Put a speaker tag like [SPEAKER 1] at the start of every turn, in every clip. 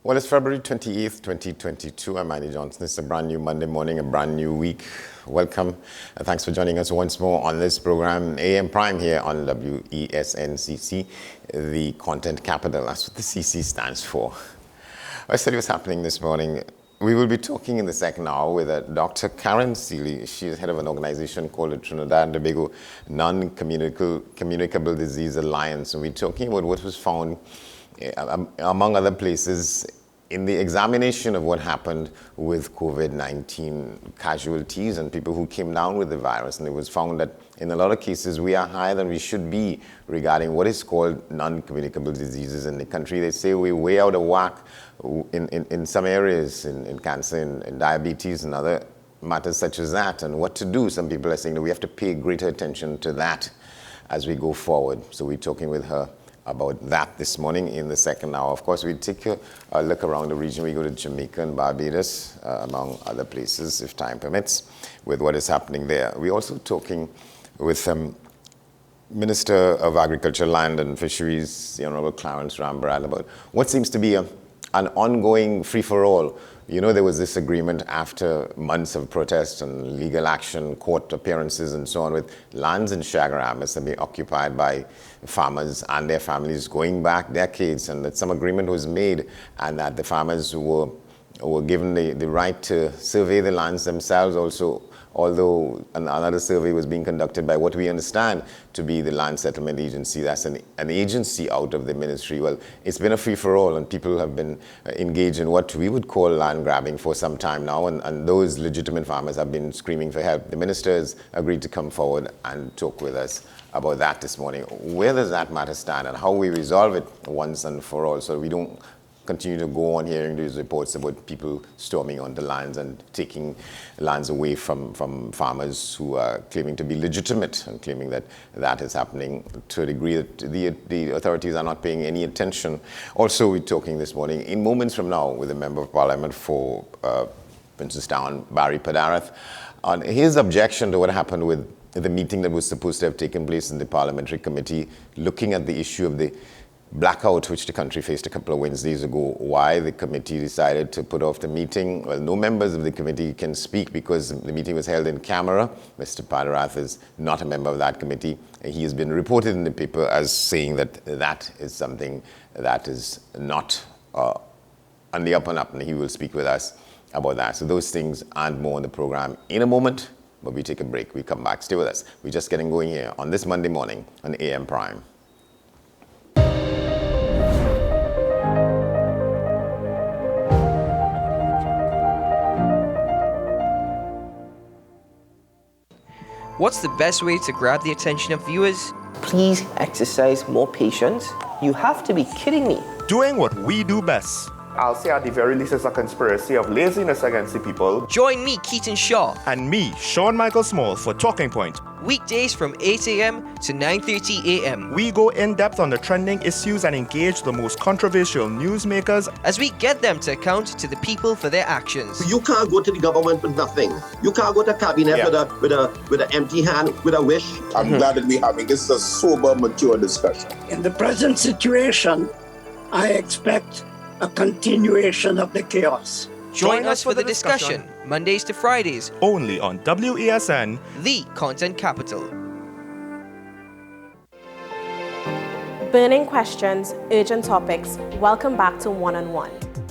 [SPEAKER 1] Well, it's February 28th, 2022. I'm Andy Johnson. It's a brand new Monday morning, a brand new week. Welcome. Thanks for joining us once more on this program, AM Prime here on WESNCC, the content capital. That's what the CC stands for. I said what's happening this morning. We will be talking in the second hour with Dr. Karen Seeley. She is head of an organization called the Trinidad and Tobago Non-Communicable Disease Alliance. And we're talking about what was found, among other places, in the examination of what happened with COVID-19 casualties and people who came down with the virus. And it was found that in a lot of cases, we are higher than we should be regarding what is called non-communicable diseases in the country. They say we're way out of whack in some areas, in cancer, in diabetes and other matters such as that, and what to do. Some people are saying that we have to pay greater attention to that as we go forward. So we're talking with her about that this morning in the second hour. Of course, we take a look around the region. We go to Jamaica and Barbados, among other places, if time permits, with what is happening there. We're also talking with Minister of Agriculture, Land and Fisheries, the Honorable Clarence Rambrad, about what seems to be an ongoing free-for-all. You know, there was this agreement after months of protest and legal action, court appearances and so on, with lands in Shagaram to be occupied by farmers and their families going back decades, and that some agreement was made and that the farmers were given the right to survey the lands themselves also, although another survey was being conducted by what we understand to be the Land Settlement Agency. That's an agency out of the ministry. Well, it's been a free-for-all, and people have been engaged in what we would call land grabbing for some time now, and those legitimate farmers have been screaming for help. The minister has agreed to come forward and talk with us about that this morning. Where does that matter stand, and how we resolve it once and for all, so we don't continue to go on hearing these reports about people storming onto lands and taking lands away from farmers who are claiming to be legitimate and claiming that that is happening to a degree that the authorities are not paying any attention. Also, we're talking this morning, in moments from now, with a Member of Parliament for Princestown, Barry Padarath, on his objection to what happened with the meeting that was supposed to have taken place in the Parliamentary Committee, looking at the issue of the blackout which the country faced a couple of Wednesdays ago. Why the committee decided to put off the meeting? Well, no members of the committee can speak because the meeting was held in camera. Mr. Padarath is not a member of that committee. He has been reported in the paper as saying that that is something that is not on the up and up, and he will speak with us about that. So those things and more on the program in a moment, but we take a break. We come back. Stay with us. We're just getting going here on this Monday morning on AM Prime.
[SPEAKER 2] What's the best way to grab the attention of viewers?
[SPEAKER 3] Please exercise more patience. You have to be kidding me.
[SPEAKER 4] Doing what we do best.
[SPEAKER 5] I'll say at the very least it's a conspiracy of laziness against the people.
[SPEAKER 2] Join me, Keaton Shaw.
[SPEAKER 4] And me, Sean Michael Small, for Talking Point.
[SPEAKER 2] Weekdays from 8 a.m. to 9:30 a.m.
[SPEAKER 4] We go in-depth on the trending issues and engage the most controversial newsmakers
[SPEAKER 2] as we get them to account to the people for their actions.
[SPEAKER 6] You can't go to the government with nothing. You can't go to cabinet with an empty hand, with a wish.
[SPEAKER 7] I'm glad that we're having this a sober, mature discussion.
[SPEAKER 8] In the present situation, I expect a continuation of the chaos.
[SPEAKER 2] Join us for the discussion, Mondays to Fridays,
[SPEAKER 4] only on WESN,
[SPEAKER 2] the content capital.
[SPEAKER 9] Burning questions, urgent topics. Welcome back to One on One,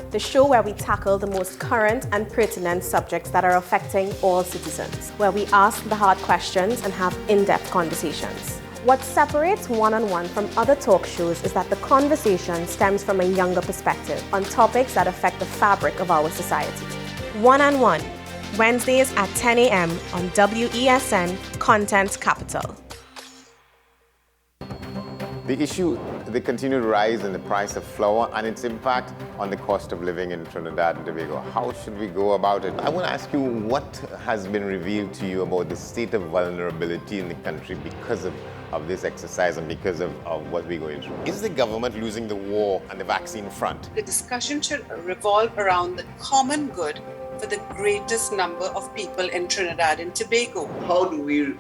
[SPEAKER 9] the show where we tackle the most current and pertinent subjects that are affecting all citizens, where we ask the hard questions and have in-depth conversations. What separates One on One from other talk shows is that the conversation stems from a younger perspective on topics that affect the fabric of our society. One on One, Wednesdays at 10 a.m. on WESN Content Capital.
[SPEAKER 1] The issue, the continued rise in the price of flour and its impact on the cost of living in Trinidad and Tobago. How should we go about it? I want to ask you, what has been revealed to you about the state of vulnerability in the country because of this exercise and because of what we're going through? Is the government losing the war on the vaccine front?
[SPEAKER 10] The discussion should revolve around the common good for the greatest number of people in Trinidad and Tobago.
[SPEAKER 6] How do we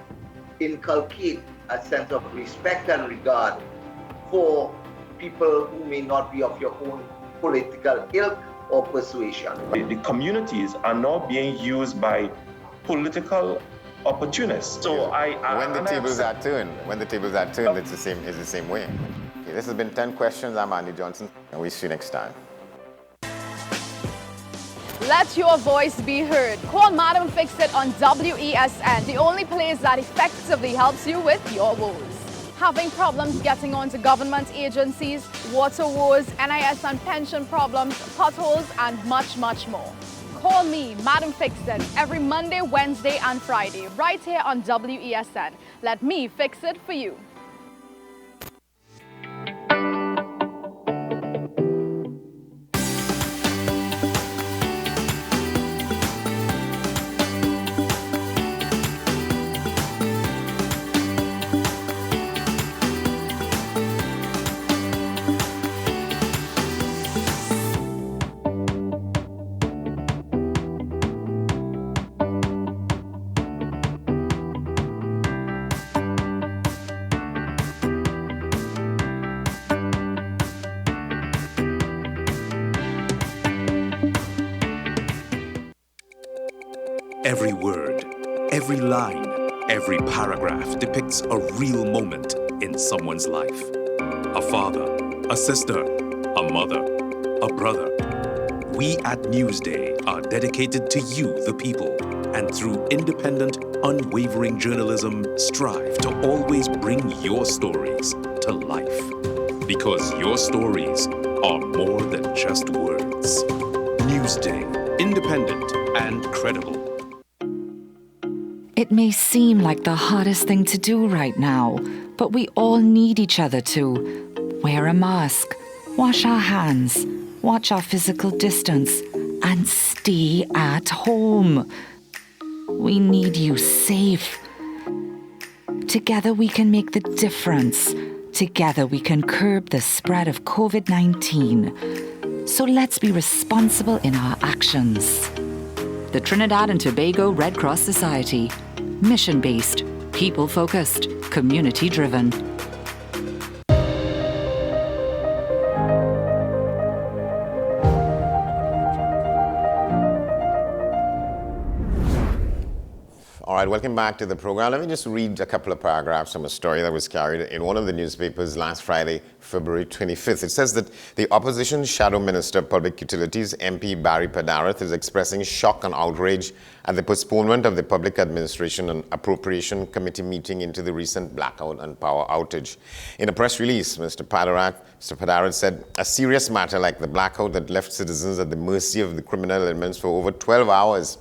[SPEAKER 6] inculcate a sense of respect and regard for people who may not be of your own political ilk or persuasion.
[SPEAKER 11] The communities are now being used by political opportunists. So
[SPEAKER 1] when the tables are turned, it's the same way. Okay, this has been 10 questions. I'm Andy Johnson, and we'll see you next time.
[SPEAKER 12] Let your voice be heard. Call Madam Fix-It on WESN, the only place that effectively helps you with your woes. Having problems getting onto government agencies, water woes, NIS and pension problems, potholes, and much, much more. Call me, Madam Fix-It, every Monday, Wednesday, and Friday, right here on WESN. Let me fix it for you.
[SPEAKER 13] Every word, every line, every paragraph depicts a real moment in someone's life. A father, a sister, a mother, a brother. We at Newsday are dedicated to you, the people, and through independent, unwavering journalism, strive to always bring your stories to life. Because your stories are more than just words. Newsday, independent and credible.
[SPEAKER 14] It may seem like the hardest thing to do right now, but we all need each other to wear a mask, wash our hands, watch our physical distance, and stay at home. We need you safe. Together we can make the difference. Together we can curb the spread of COVID-19. So let's be responsible in our actions.
[SPEAKER 15] The Trinidad and Tobago Red Cross Society. Mission-based, people-focused, community-driven.
[SPEAKER 1] All right, welcome back to the program. Let me just read a couple of paragraphs from a story that was carried in one of the newspapers last Friday, February 25th. It says that the opposition Shadow Minister of Public Utilities, MP Barry Padarath, is expressing shock and outrage at the postponement of the Public Administration and Appropriation Committee meeting into the recent blackout and power outage. In a press release, Mr. Padarath said, a serious matter like the blackout that left citizens at the mercy of the criminal elements for over 12 hours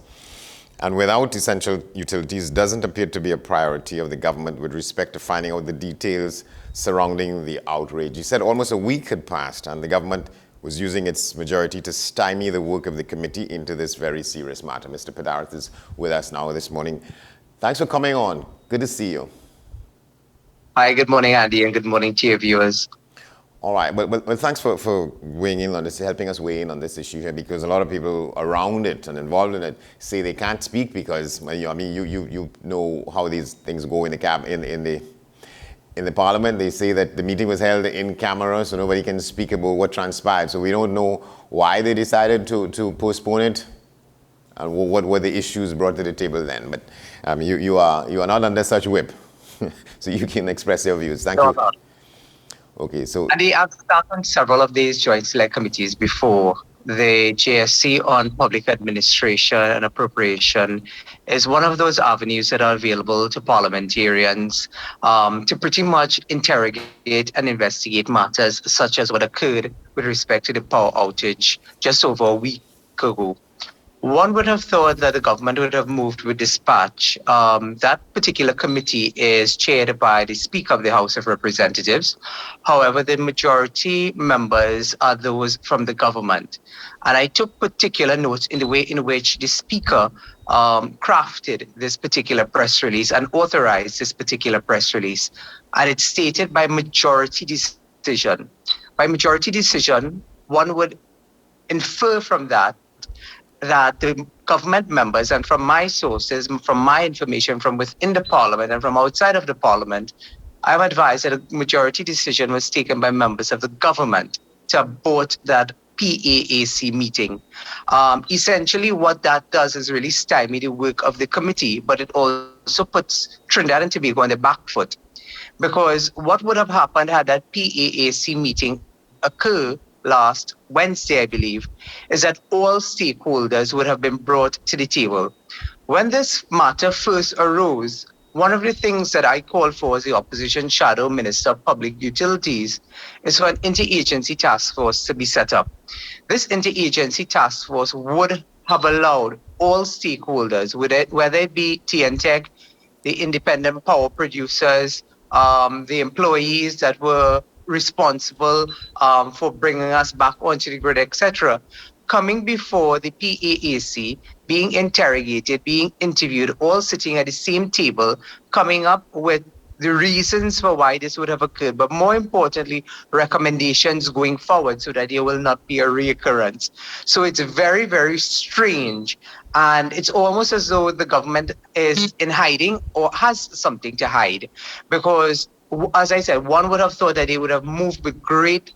[SPEAKER 1] and without essential utilities doesn't appear to be a priority of the government with respect to finding out the details surrounding the outrage. He said almost a week had passed and the government was using its majority to stymie the work of the committee into this very serious matter. Mr. Padarath is with us now this morning. Thanks for coming on. Good to see you.
[SPEAKER 16] Hi, good morning, Andy, and good morning to your viewers.
[SPEAKER 1] All right, well, thanks for weighing in on this, helping us weigh in on this issue here, because a lot of people around it and involved in it say they can't speak because, you know how these things go in the parliament. They say that the meeting was held in camera, so nobody can speak about what transpired. So we don't know why they decided to postpone it and what were the issues brought to the table then. But you are not under such whip, so you can express your views. Thank you. Okay, so
[SPEAKER 16] Andy, I've sat on several of these joint select committees before. The JSC on public administration and appropriation is one of those avenues that are available to parliamentarians to pretty much interrogate and investigate matters such as what occurred with respect to the power outage just over a week ago. One would have thought that the government would have moved with dispatch. That particular committee is chaired by the Speaker of the House of Representatives. However, the majority members are those from the government. And I took particular note in the way in which the Speaker crafted this particular press release and authorized this particular press release. And it's stated by majority decision. By majority decision, one would infer from that the government members, and from my sources, from my information from within the parliament and from outside of the parliament, I'm advised that a majority decision was taken by members of the government to abort that PAAC meeting. Essentially, what that does is really stymie the work of the committee, but it also puts Trinidad and Tobago on the back foot. Because what would have happened had that PAAC meeting occur last Wednesday, I believe, is that all stakeholders would have been brought to the table. When this matter first arose, one of the things that I called for as the opposition shadow minister of public utilities is for an interagency task force to be set up. This interagency task force would have allowed all stakeholders, whether it be TNTech, the independent power producers, the employees that were responsible for bringing us back onto the grid, etc., coming before the PAAC, being interrogated, being interviewed, all sitting at the same table, coming up with the reasons for why this would have occurred, but more importantly, recommendations going forward so that there will not be a reoccurrence. So it's very, very strange. And it's almost as though the government is in hiding or has something to hide. Because, as I said, one would have thought that they would have moved with great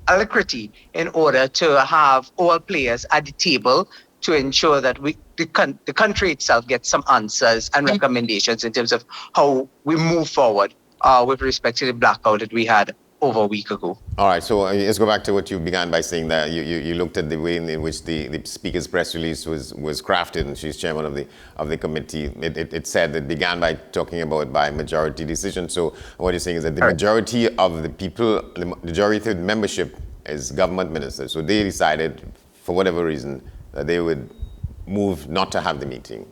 [SPEAKER 16] alacrity in order to have all players at the table to ensure that the country itself gets some answers and recommendations in terms of how we move forward with respect to the blackout that we had over a week ago.
[SPEAKER 1] All right, so let's go back to what you began by saying, that you looked at the way in which the Speaker's press release was crafted, and she's chairman of the committee. It said that it began by talking about by majority decision. So what you're saying is that the majority of the people, the majority of the membership is government ministers. So they decided, for whatever reason, that they would move not to have the meeting.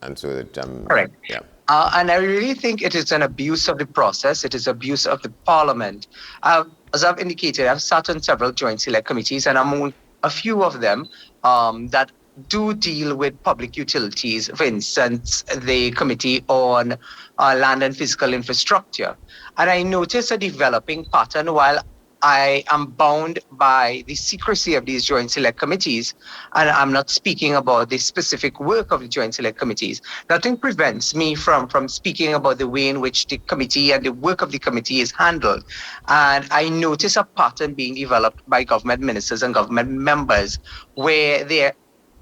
[SPEAKER 1] And so that...
[SPEAKER 16] Correct.
[SPEAKER 1] Yeah.
[SPEAKER 16] And I really think it is an abuse of the process. It is abuse of the parliament. As I've indicated, I've sat on several joint select committees, and among a few of them that do deal with public utilities, for instance, the Committee on Land and Physical Infrastructure. And I noticed a developing pattern. While I am bound by the secrecy of these joint select committees, and I'm not speaking about the specific work of the joint select committees. Nothing prevents me from speaking about the way in which the committee and the work of the committee is handled. And I notice a pattern being developed by government ministers and government members where there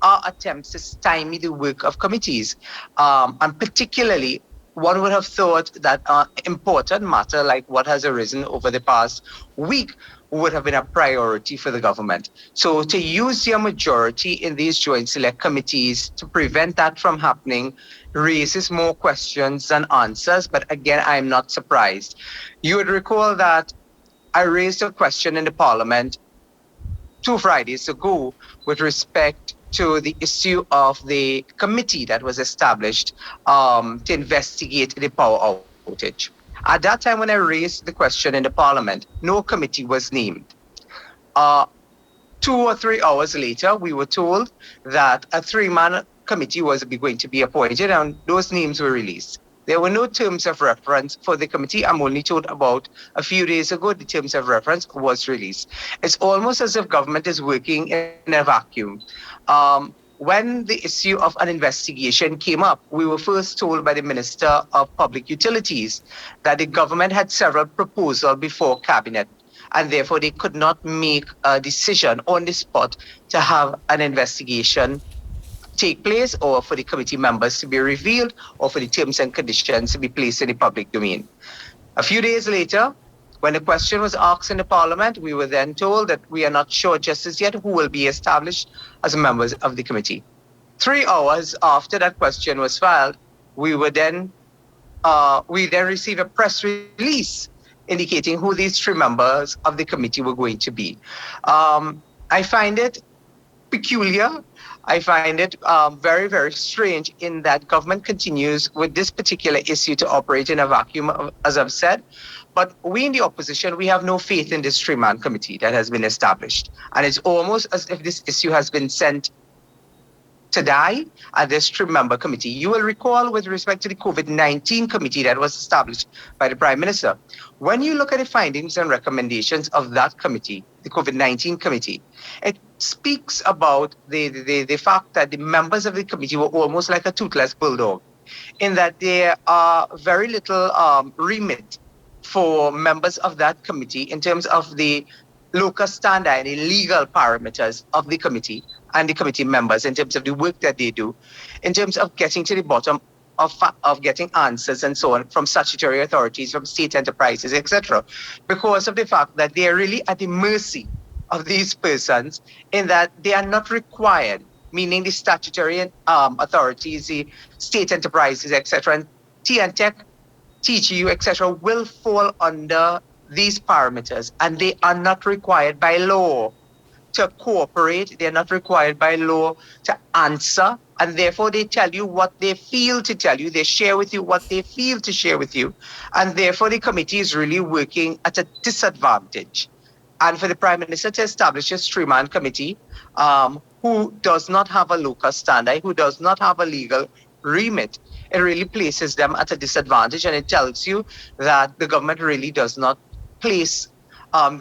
[SPEAKER 16] are attempts to stymie the work of committees, and particularly one would have thought that important matter like what has arisen over the past week would have been a priority for the government. So to use their majority in these joint select committees to prevent that from happening raises more questions than answers. But again, I'm not surprised. You would recall that I raised a question in the parliament 2 Fridays ago with respect to the issue of the committee that was established to investigate the power outage. At that time, when I raised the question in the parliament, no committee was named. 2 or 3 hours later, we were told that a 3-man committee was going to be appointed, and those names were released. There were no terms of reference for the committee. I'm only told about a few days ago the terms of reference was released. It's almost as if government is working in a vacuum. When the issue of an investigation came up, we were first told by the Minister of Public Utilities that the government had several proposals before cabinet, and therefore they could not make a decision on the spot to have an investigation take place, or for the committee members to be revealed, or for the terms and conditions to be placed in the public domain. A few days later, when the question was asked in the parliament, we were then told that we are not sure just as yet who will be established as members of the committee. 3 hours after that question was filed, we then received a press release indicating who these 3 members of the committee were going to be. I find it peculiar. I find it very, very strange in that government continues with this particular issue to operate in a vacuum, as I've said. But we in the opposition, we have no faith in this 3-man committee that has been established. And it's almost as if this issue has been sent to die at this 3-member committee. You will recall with respect to the COVID-19 committee that was established by the Prime Minister. When you look at the findings and recommendations of that committee, the COVID-19 committee, it speaks about the fact that the members of the committee were almost like a toothless bulldog, in that there are very little remit for members of that committee in terms of the locus standi and the legal parameters of the committee and the committee members in terms of the work that they do, in terms of getting to the bottom of getting answers and so on from statutory authorities, from state enterprises, etc., because of the fact that they are really at the mercy of these persons in that they are not required, meaning the statutory authorities, the state enterprises, etc., and TNTech, TGU, etc., will fall under these parameters, and they are not required by law to cooperate. They are not required by law to answer, and therefore they tell you what they feel to tell you. They share with you what they feel to share with you, and therefore the committee is really working at a disadvantage. And for the Prime Minister to establish a three-man committee who does not have a locus standi, who does not have a legal remit, it really places them at a disadvantage, and it tells you that the government really does not place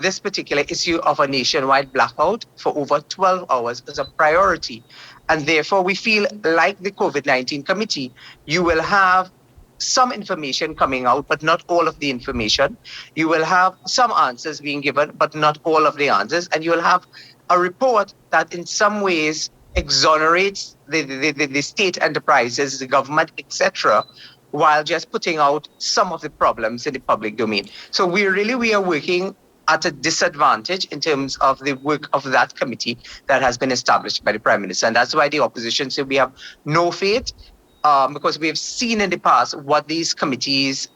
[SPEAKER 16] this particular issue of a nationwide blackout for over 12 hours as a priority. And therefore, we feel like the COVID-19 committee, you will have some information coming out, but not all of the information. You will have some answers being given, but not all of the answers. And you will have a report that in some ways exonerates the state enterprises, the government, etc., while just putting out some of the problems in the public domain. So we are working at a disadvantage in terms of the work of that committee that has been established by the Prime Minister. And that's why the opposition say we have no faith, because we have seen in the past what these committees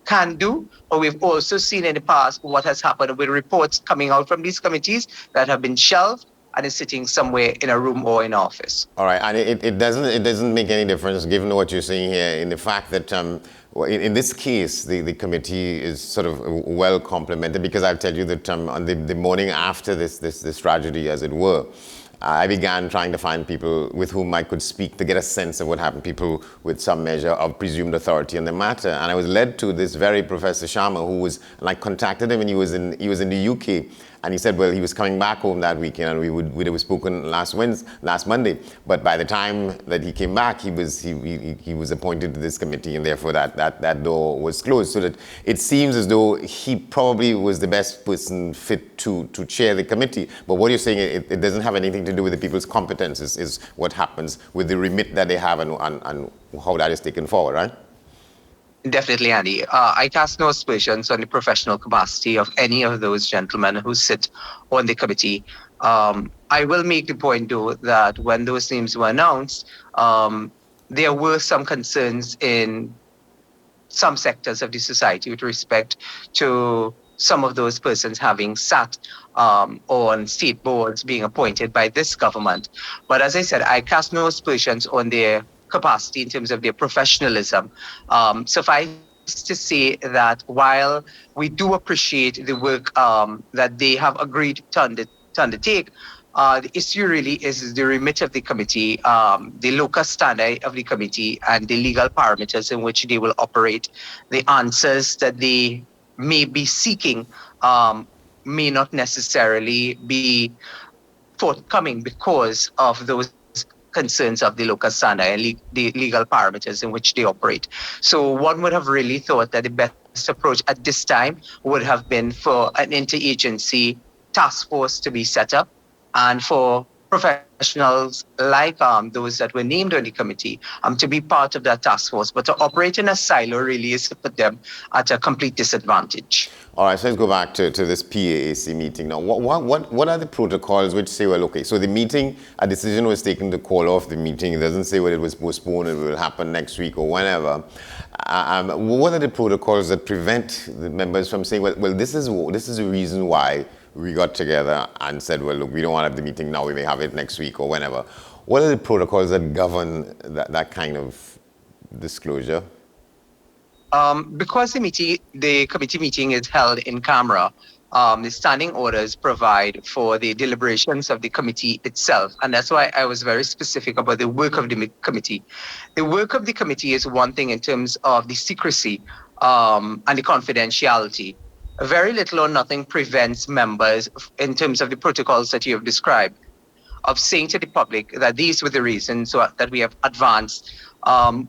[SPEAKER 16] can do, but we've also seen in the past what has happened with reports coming out from these committees that have been shelved and is sitting somewhere in a room or in an office.
[SPEAKER 1] All right, and it doesn't make any difference, given what you're saying here, in the fact that in this case, the committee is sort of well complemented, because I'll tell you that on the morning after this tragedy, as it were, I began trying to find people with whom I could speak to get a sense of what happened, people with some measure of presumed authority on the matter. And I was led to this very Professor Sharma, who was, and I contacted him, and he was in the UK. And he said, well, he was coming back home that weekend, and we'd have spoken last Monday. But by the time that he came back, he was appointed to this committee, and therefore that door was closed. So that it seems as though he probably was the best person fit to chair the committee. But what you're saying, it doesn't have anything to do with the people's competences, is what happens with the remit that they have and how that is taken forward, right?
[SPEAKER 16] Definitely, Andy. I cast no aspersions on the professional capacity of any of those gentlemen who sit on the committee. I will make the point, though, that when those names were announced, there were some concerns in some sectors of the society with respect to some of those persons having sat on state boards being appointed by this government. But as I said, I cast no aspersions on their capacity in terms of their professionalism. Suffice to say that while we do appreciate the work that they have agreed to undertake, the issue really is the remit of the committee, the locus standi of the committee, and the legal parameters in which they will operate. The answers that they may be seeking may not necessarily be forthcoming because of those concerns of the locus standi and the legal parameters in which they operate. So one would have really thought that the best approach at this time would have been for an interagency task force to be set up, and for professionals like those that were named on the committee to be part of that task force. But to operate in a silo really is to put them at a complete disadvantage.
[SPEAKER 1] All right, so let's go back to this PAAC meeting now. What are the protocols which say, well, okay, so the meeting, a decision was taken to call off the meeting. It doesn't say whether it was postponed, it will happen next week or whenever. What are the protocols that prevent the members from saying, well, this is the reason why we got together and said, well, look, we don't want to have the meeting now, we may have it next week or whenever. What are the protocols that govern that kind of disclosure?
[SPEAKER 16] Because the committee meeting is held in camera, the standing orders provide for the deliberations of the committee itself. And that's why I was very specific about the work of the committee. The work of the committee is one thing in terms of the secrecy and the confidentiality. Very little or nothing prevents members, in terms of the protocols that you have described, of saying to the public that these were the reasons that we have advanced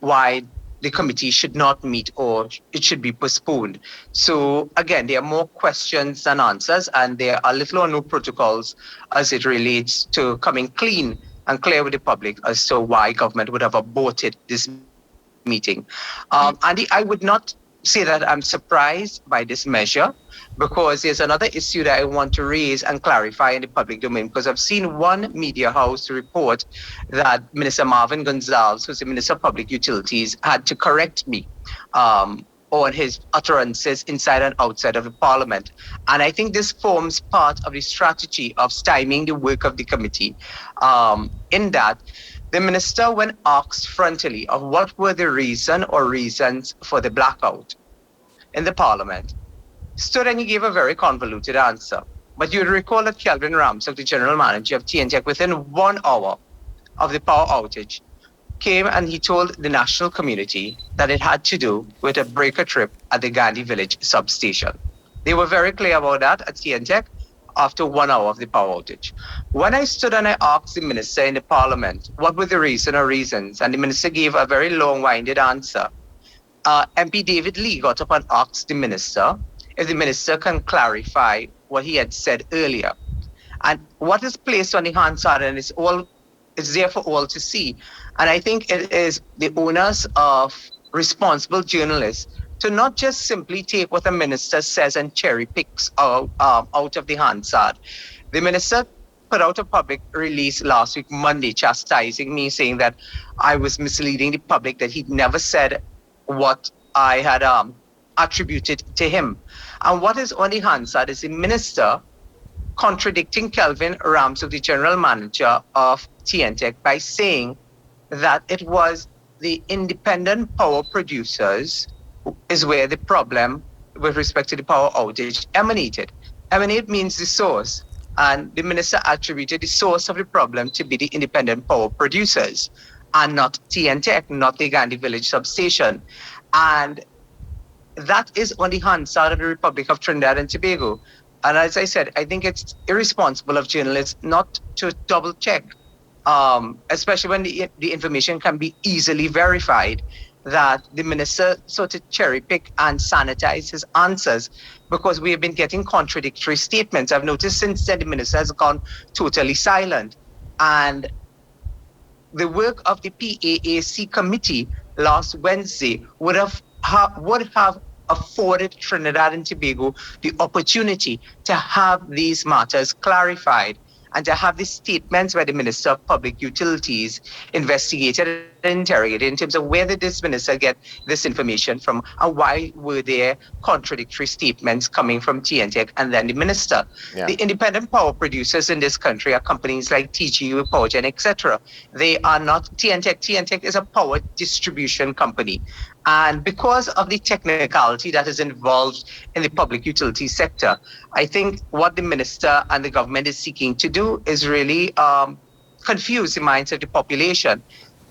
[SPEAKER 16] why the committee should not meet or it should be postponed. So again, there are more questions than answers, and there are little or no protocols as it relates to coming clean and clear with the public as to why government would have aborted this meeting. Andy, I would not say that I'm surprised by this measure, because there's another issue that I want to raise and clarify in the public domain, because I've seen one media house report that Minister Marvin Gonzalez, who's the Minister of Public Utilities, had to correct me on his utterances inside and outside of the Parliament. And I think this forms part of the strategy of stymieing the work of the committee, in that the minister, when asked frontally of what were the reason or reasons for the blackout in the Parliament, stood and he gave a very convoluted answer. But you'll recall that Kelvin Ramsuk, the general manager of TNTEC, within 1 hour of the power outage, came and he told the national community that it had to do with a breaker trip at the Gandhi Village substation. They were very clear about that at TNTEC after 1 hour of the power outage. When I stood and I asked the minister in the Parliament what were the reason or reasons, and the minister gave a very long-winded answer, MP David Lee got up and asked the minister if the minister can clarify what he had said earlier. And what is placed on the Hansard, and it's there for all to see. And I think it is the onus of responsible journalists to not just simply take what the minister says and cherry picks out of the Hansard. The minister put out a public release last week, Monday, chastising me, saying that I was misleading the public, that he'd never said what I had attributed to him. And what is on the Hansard is the minister contradicting Kelvin Ramsuk, the general manager of TNTEC, by saying that it was the independent power producers is where the problem with respect to the power outage emanated. Emanate means the source, and the minister attributed the source of the problem to be the independent power producers and not TNTEC, not the Gandhi Village substation. And that is on the Hansard of the Republic of Trinidad and Tobago. And as I said, I think it's irresponsible of journalists not to double check, especially when the information can be easily verified, that the minister sort of cherry pick and sanitize his answers, because we have been getting contradictory statements. I've noticed since then the minister has gone totally silent. And the work of the PAAC committee last Wednesday would have afforded Trinidad and Tobago the opportunity to have these matters clarified and to have the statements by the Minister of Public Utilities investigated and interrogated in terms of where did this minister get this information from, and why were there contradictory statements coming from TNTEC and then the minister. Yeah. The independent power producers in this country are companies like TGU, Powergen, etc. They are not TNTEC. TNTEC is a power distribution company. And because of the technicality that is involved in the public utility sector, I think what the minister and the government is seeking to do is really confuse the minds of the population.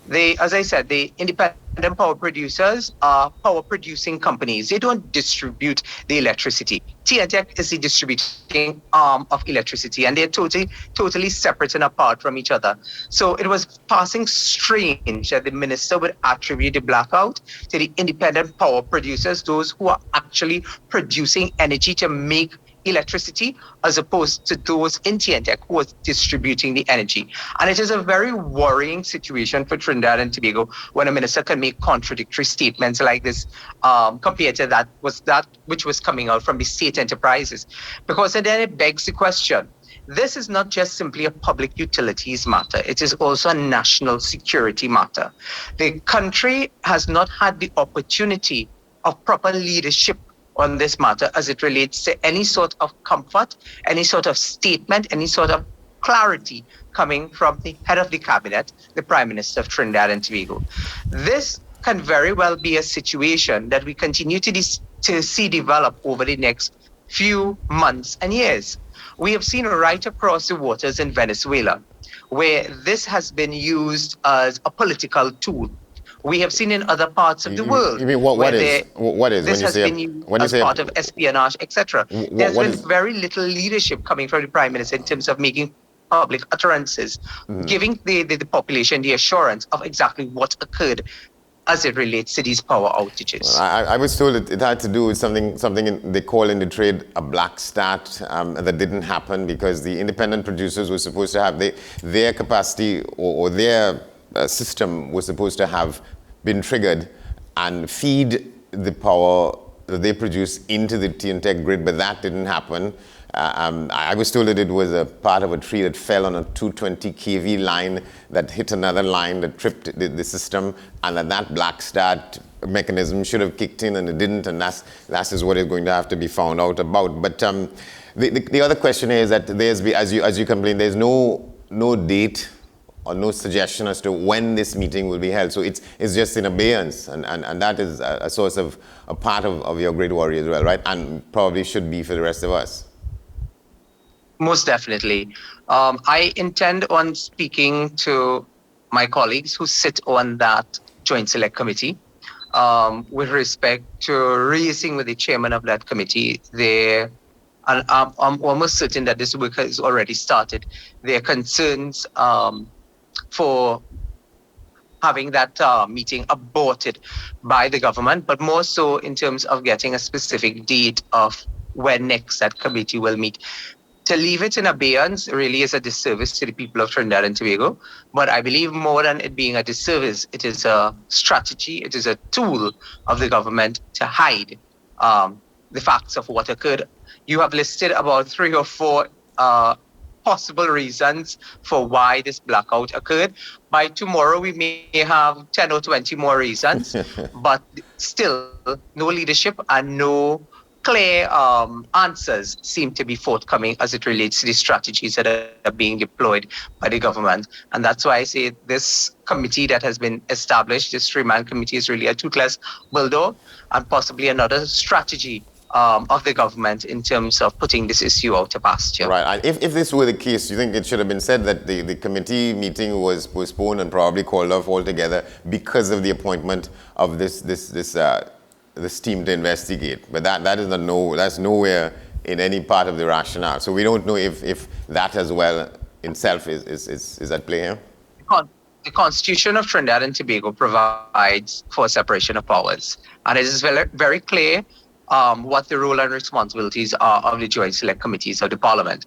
[SPEAKER 16] As I said, the independent power producers are power producing companies. They don't distribute the electricity. TNTEC is the distributing arm of electricity, and they're totally separate and apart from each other. So it was passing strange that the minister would attribute the blackout to the independent power producers, those who are actually producing energy to make electricity, as opposed to those in TNTEC who are distributing the energy. And it is a very worrying situation for Trinidad and Tobago when a minister can make contradictory statements like this compared to that which was coming out from the state enterprises. Because then it begs the question, this is not just simply a public utilities matter, it is also a national security matter. The country has not had the opportunity of proper leadership on this matter as it relates to any sort of comfort, any sort of statement, any sort of clarity coming from the head of the cabinet, the Prime Minister of Trinidad and Tobago. This can very well be a situation that we continue to see develop over the next few months and years. We have seen right across the waters in Venezuela, where this has been used as a political tool. We have seen in other parts of the world. You mean what is this has been used as part of espionage, etc. There's been very little leadership coming from the Prime Minister in terms of making public utterances, giving the population the assurance of exactly what occurred as it relates to these power outages.
[SPEAKER 1] Well, I was told it had to do with something they call in the trade a black start that didn't happen because the independent producers were supposed to have their capacity or their system was supposed to have been triggered and feed the power that they produce into the TNTEC grid, but that didn't happen. I was told that it was a part of a tree that fell on a 220 kV line that hit another line that tripped the system, and that black start mechanism should have kicked in and it didn't, and that is what is going to have to be found out about. But the other question is that as you complained, there's no date or no suggestion as to when this meeting will be held. So it's just in abeyance, and that is a source of a part of your great worry as well, right? And probably should be for the rest of us.
[SPEAKER 16] Most definitely. I intend on speaking to my colleagues who sit on that Joint Select Committee with respect to raising with the chairman of that committee and I'm almost certain that this work has already started, their concerns for having that meeting aborted by the government, but more so in terms of getting a specific date of when next that committee will meet. To leave it in abeyance really is a disservice to the people of Trinidad and Tobago. But I believe more than it being a disservice, it is a strategy, it is a tool of the government to hide the facts of what occurred. You have listed about 3 or 4 possible reasons for why this blackout occurred. By tomorrow, we may have 10 or 20 more reasons, but still no leadership and no clear answers seem to be forthcoming as it relates to the strategies that are being deployed by the government. And that's why I say this committee that has been established, this 3-man committee, is really a toothless bulldog and possibly another strategy of the government in terms of putting this issue out to pasture.
[SPEAKER 1] Right. If this were the case, do you think it should have been said that the committee meeting was postponed and probably called off altogether because of the appointment of this team to investigate? But that's nowhere in any part of the rationale. So we don't know if that as well itself is at play here.
[SPEAKER 16] The Constitution of Trinidad and Tobago provides for separation of powers, and it is very, very clear what the role and responsibilities are of the Joint Select Committees of the Parliament.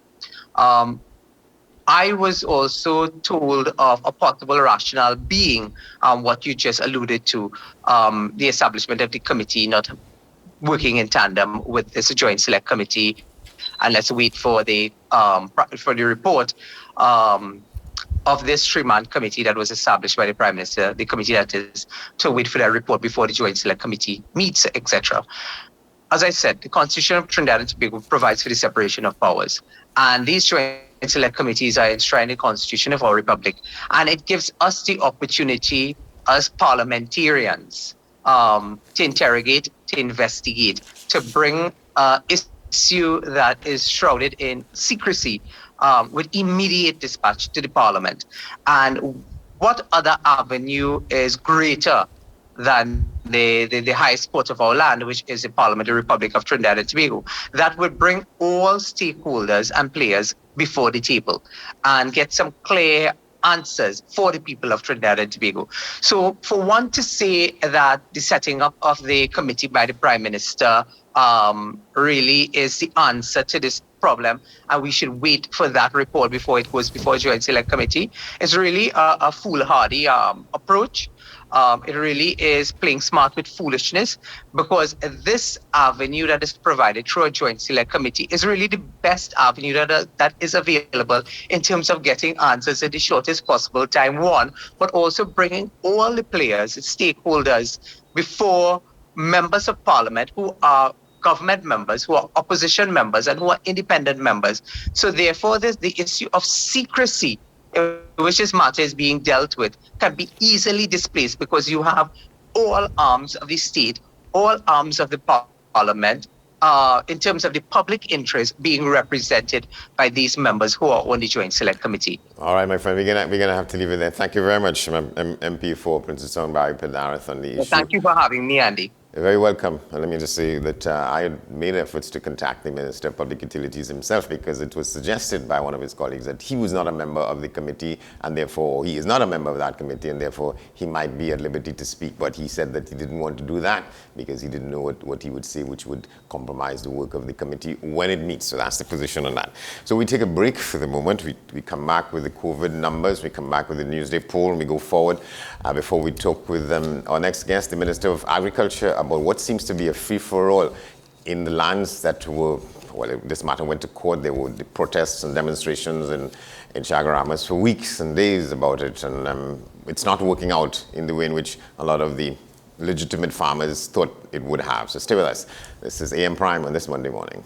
[SPEAKER 16] I was also told of a possible rationale being what you just alluded to, the establishment of the committee not working in tandem with this Joint Select Committee, and let's wait for the report of this 3-man committee that was established by the Prime Minister, the committee that is to wait for that report before the Joint Select Committee meets, etc. As I said, the Constitution of Trinidad and Tobago provides for the separation of powers, and these Joint Select Committees are enshrined in the Constitution of our Republic, and it gives us the opportunity as parliamentarians to interrogate, to investigate, to bring issue that is shrouded in secrecy with immediate dispatch to the Parliament. And what other avenue is greater than the highest court of our land, which is the Parliamentary Republic of Trinidad and Tobago, that would bring all stakeholders and players before the table and get some clear answers for the people of Trinidad and Tobago. So for one to say that the setting up of the committee by the Prime Minister really is the answer to this problem, and we should wait for that report before it goes before Joint Select Committee, is really a foolhardy approach. It really is playing smart with foolishness, because this avenue that is provided through a Joint Select Committee is really the best avenue that is available in terms of getting answers in the shortest possible time, one, but also bringing all the players, stakeholders, before members of Parliament who are government members, who are opposition members, and who are independent members. So therefore, there's the issue of secrecy which this matter is being dealt with can be easily displaced, because you have all arms of the state, all arms of the Parliament, in terms of the public interest being represented by these members who are on the Joint Select Committee.
[SPEAKER 1] All right, my friend, we're gonna have to leave it there. Thank you very much, MP for Princess Town Barry Pedarath on the issue.
[SPEAKER 16] Thank you for having me, Andy.
[SPEAKER 1] You're very welcome. And let me just say that I had made efforts to contact the Minister of Public Utilities himself because it was suggested by one of his colleagues that he was not a member of the committee and therefore he is not a member of that committee and therefore he might be at liberty to speak. But he said that he didn't want to do that because he didn't know what he would say which would compromise the work of the committee when it meets. So that's the position on that. So we take a break for the moment. We come back with the COVID numbers. We come back with the Newsday poll and we go forward before we talk with our next guest, the Minister of Agriculture, about what seems to be a free-for-all in the lands that were, well, this matter went to court. There were the protests and demonstrations in Chaguaramas for weeks and days about it, and it's not working out in the way in which a lot of the legitimate farmers thought it would have. So stay with us. This is AM Prime on this Monday morning.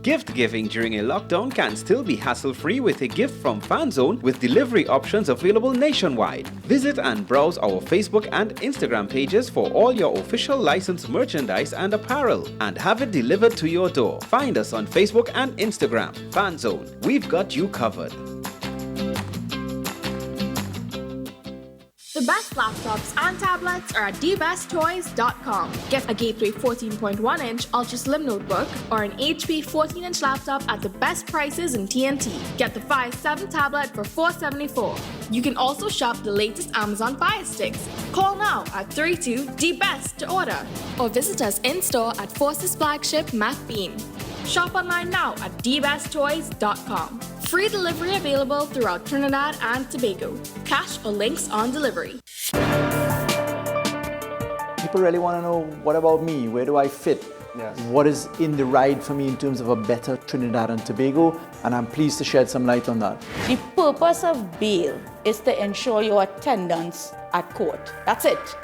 [SPEAKER 17] Gift giving during a lockdown can still be hassle-free with a gift from FanZone with delivery options available nationwide. Visit and browse our Facebook and Instagram pages for all your official licensed merchandise and apparel and have it delivered to your door. Find us on Facebook and Instagram. FanZone, we've got you covered.
[SPEAKER 18] The best laptops and tablets are at dbesttoys.com. Get a Gateway 14.1-inch Ultra Slim notebook or an HP 14-inch laptop at the best prices in TNT. Get the Fire 7 tablet for $474. You can also shop the latest Amazon Fire Sticks. Call now at 32-DBEST to order or visit us in-store at Forces flagship MacBean. Shop online now at dbesttoys.com. Free delivery available throughout Trinidad and Tobago. Cash or links on delivery.
[SPEAKER 19] People really want to know, what about me? Where do I fit? Yes. What is in the ride for me in terms of a better Trinidad and Tobago? And I'm pleased to shed some light on that.
[SPEAKER 20] The purpose of bail is to ensure your attendance at court. That's it.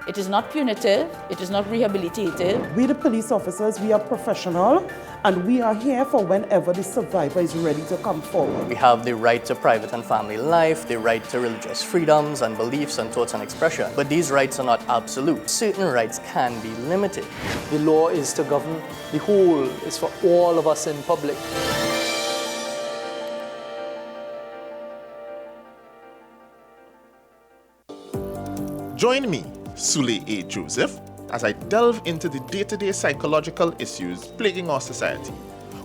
[SPEAKER 20] It is not punitive, it is not rehabilitative.
[SPEAKER 21] We the police officers, we are professional and we are here for whenever the survivor is ready to come forward.
[SPEAKER 22] We have the right to private and family life, the right to religious freedoms and beliefs and thoughts and expression. But these rights are not absolute. Certain rights can be limited.
[SPEAKER 19] The law is to govern the whole, is for all of us in public.
[SPEAKER 4] Join me, Sule A. Joseph, as I delve into the day-to-day psychological issues plaguing our society.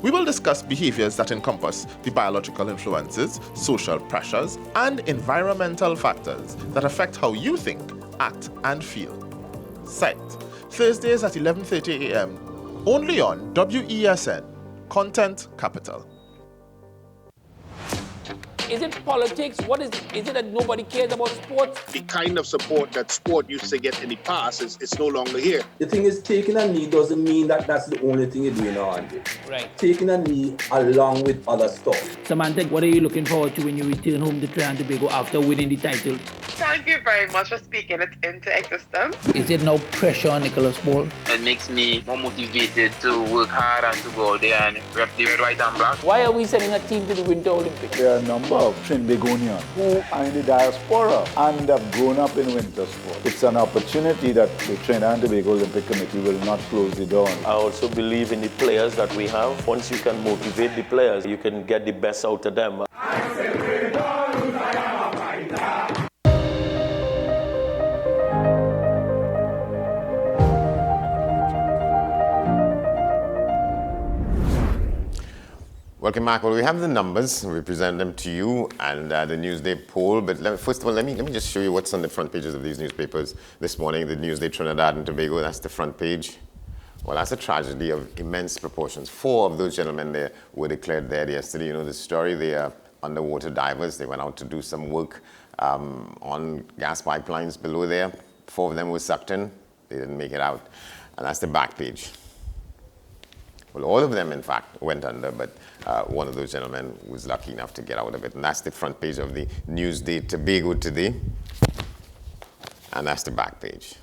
[SPEAKER 4] We will discuss behaviors that encompass the biological influences, social pressures, and environmental factors that affect how you think, act, and feel. Sight, Thursdays at 11:30 a.m., only on WESN, Content Capital.
[SPEAKER 23] Is it politics? What is it? Is it that nobody cares about sports?
[SPEAKER 7] The kind of support that sport used to get in the past is no longer here.
[SPEAKER 24] The thing is, taking a knee doesn't mean that that's the only thing you're doing on it.
[SPEAKER 23] Right.
[SPEAKER 24] Taking a knee along with other stuff.
[SPEAKER 23] Samantha, what are you looking forward to when you return home to Trinidad and Tobago after winning the title?
[SPEAKER 25] Thank you very much for speaking it into existence.
[SPEAKER 23] Is it no pressure on Nicholas Ball?
[SPEAKER 25] It makes me more motivated to work hard and to go out there and rep the white and black.
[SPEAKER 23] Why are we sending a team to the Winter Olympics?
[SPEAKER 26] There are a number of Trinbagonians who are in the diaspora and have grown up in winter sport. It's an opportunity that the Trinidad and Tobago Olympic Committee will not close the door on.
[SPEAKER 27] I also believe in the players that we have. Once you can motivate the players, you can get the best out of them.
[SPEAKER 1] Welcome back. Well, we have the numbers. We present them to you and the Newsday poll. But first of all, let me just show you what's on the front pages of these newspapers this morning. The Newsday Trinidad and Tobago, that's the front page. Well, that's a tragedy of immense proportions. 4 of those gentlemen there were declared dead yesterday. You know the story. They are underwater divers. They went out to do some work on gas pipelines below there. 4 of them were sucked in. They didn't make it out. And that's the back page. Well, all of them, in fact, went under, but one of those gentlemen was lucky enough to get out of it. And that's the front page of the Newsday Tobago today. And that's the back page.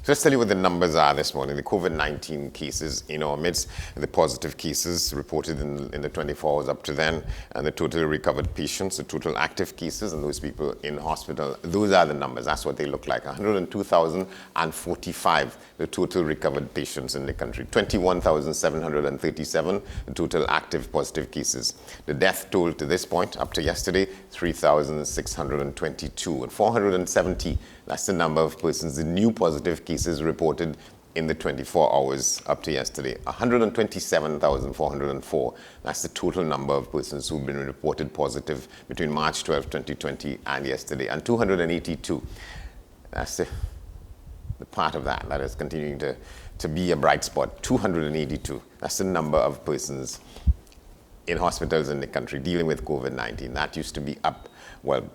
[SPEAKER 1] Let's tell you what the numbers are this morning. The COVID-19 cases in our midst, the positive cases reported in the 24 hours up to then, and the total recovered patients, the total active cases, and those people in hospital. Those are the numbers. That's what they look like. 102,045, the total recovered patients in the country. 21,737, the total active positive cases. The death toll to this point, up to yesterday, 3,622. And 470, that's the number of persons, the new positive cases reported in the 24 hours up to yesterday. 127,404. That's the total number of persons who've been reported positive between March 12, 2020 and yesterday. And 282. That's the part of that is continuing to be a bright spot. 282. That's the number of persons in hospitals in the country dealing with COVID-19. That used to be up, well,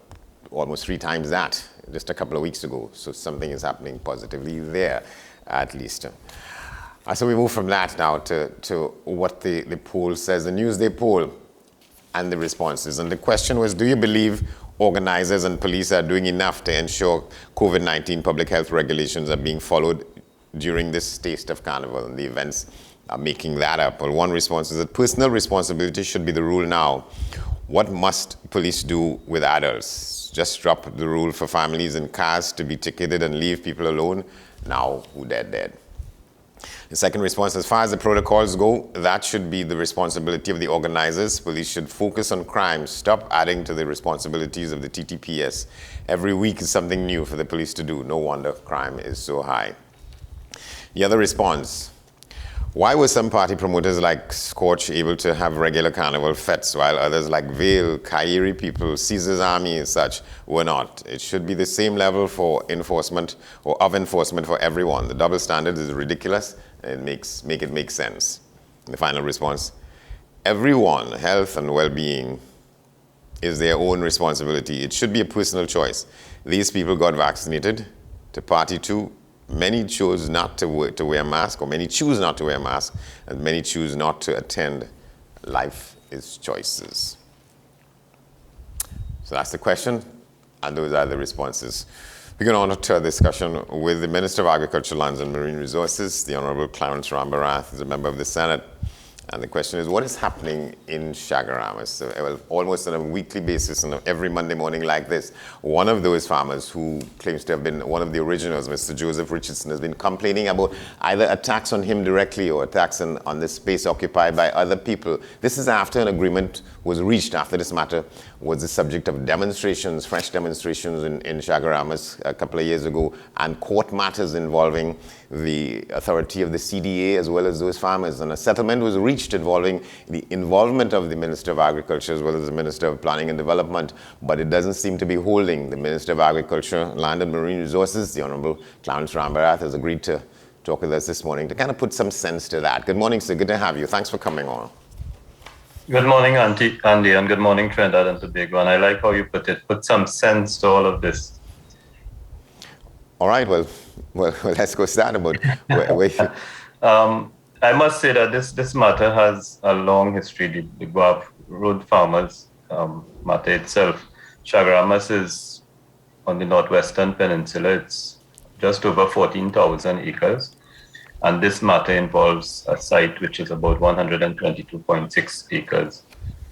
[SPEAKER 1] almost 3 times that just a couple of weeks ago. So something is happening positively there, at least. So we move from that now to what the poll says, the Newsday poll and the responses. And the question was, do you believe organizers and police are doing enough to ensure COVID-19 public health regulations are being followed during this Taste of Carnival, and the events are making that up? Well, one response is that personal responsibility should be the rule now. What must police do with adults? Just drop the rule for families in cars to be ticketed and leave people alone? Now, who dead? The second response, as far as the protocols go, that should be the responsibility of the organizers. Police should focus on crime. Stop adding to the responsibilities of the TTPS. Every week is something new for the police to do. No wonder crime is so high. The other response, why were some party promoters like Scorch able to have regular carnival fetes while others like Vale, Kairi people, Caesar's Army and such were not? It should be the same level for enforcement or of enforcement for everyone. The double standard is ridiculous and make it make sense. And the final response, everyone, health and well-being is their own responsibility. It should be a personal choice. These people got vaccinated to party too. Many chose not to wear a mask, or many choose not to wear a mask, and many choose not to attend. Life is choices. So that's the question, and those are the responses. We go on to a discussion with the Minister of Agriculture, Lands and Marine Resources, the Honorable Clarence Rambarath, is a member of the Senate. And the question is, what is happening in Chaguaramas? Well, almost on a weekly basis, and every Monday morning like this, one of those farmers who claims to have been one of the originals, Mr. Joseph Richardson, has been complaining about either attacks on him directly or attacks on the space occupied by other people. This is after an agreement was reached, after this matter was the subject of demonstrations, fresh demonstrations in Chaguaramas a couple of years ago, and court matters involving the authority of the CDA as well as those farmers. And a settlement was reached involving the involvement of the Minister of Agriculture as well as the Minister of Planning and Development, but it doesn't seem to be holding. The Minister of Agriculture, Land and Marine Resources, the Honorable Clarence Rambarath, has agreed to talk with us this morning to kind of put some sense to that. Good morning, sir. Good to have you. Thanks for coming on.
[SPEAKER 2] Good morning, Andy, and good morning, Trinidad and Tobago. And I like how you put it, put some sense to all of this.
[SPEAKER 1] All right, well let's go start about
[SPEAKER 2] I must say that this matter has a long history. The Guap Road farmers matter itself. Chaguaramas is on the northwestern peninsula. It's just over 14,000 acres. And this matter involves a site which is about 122.6 acres,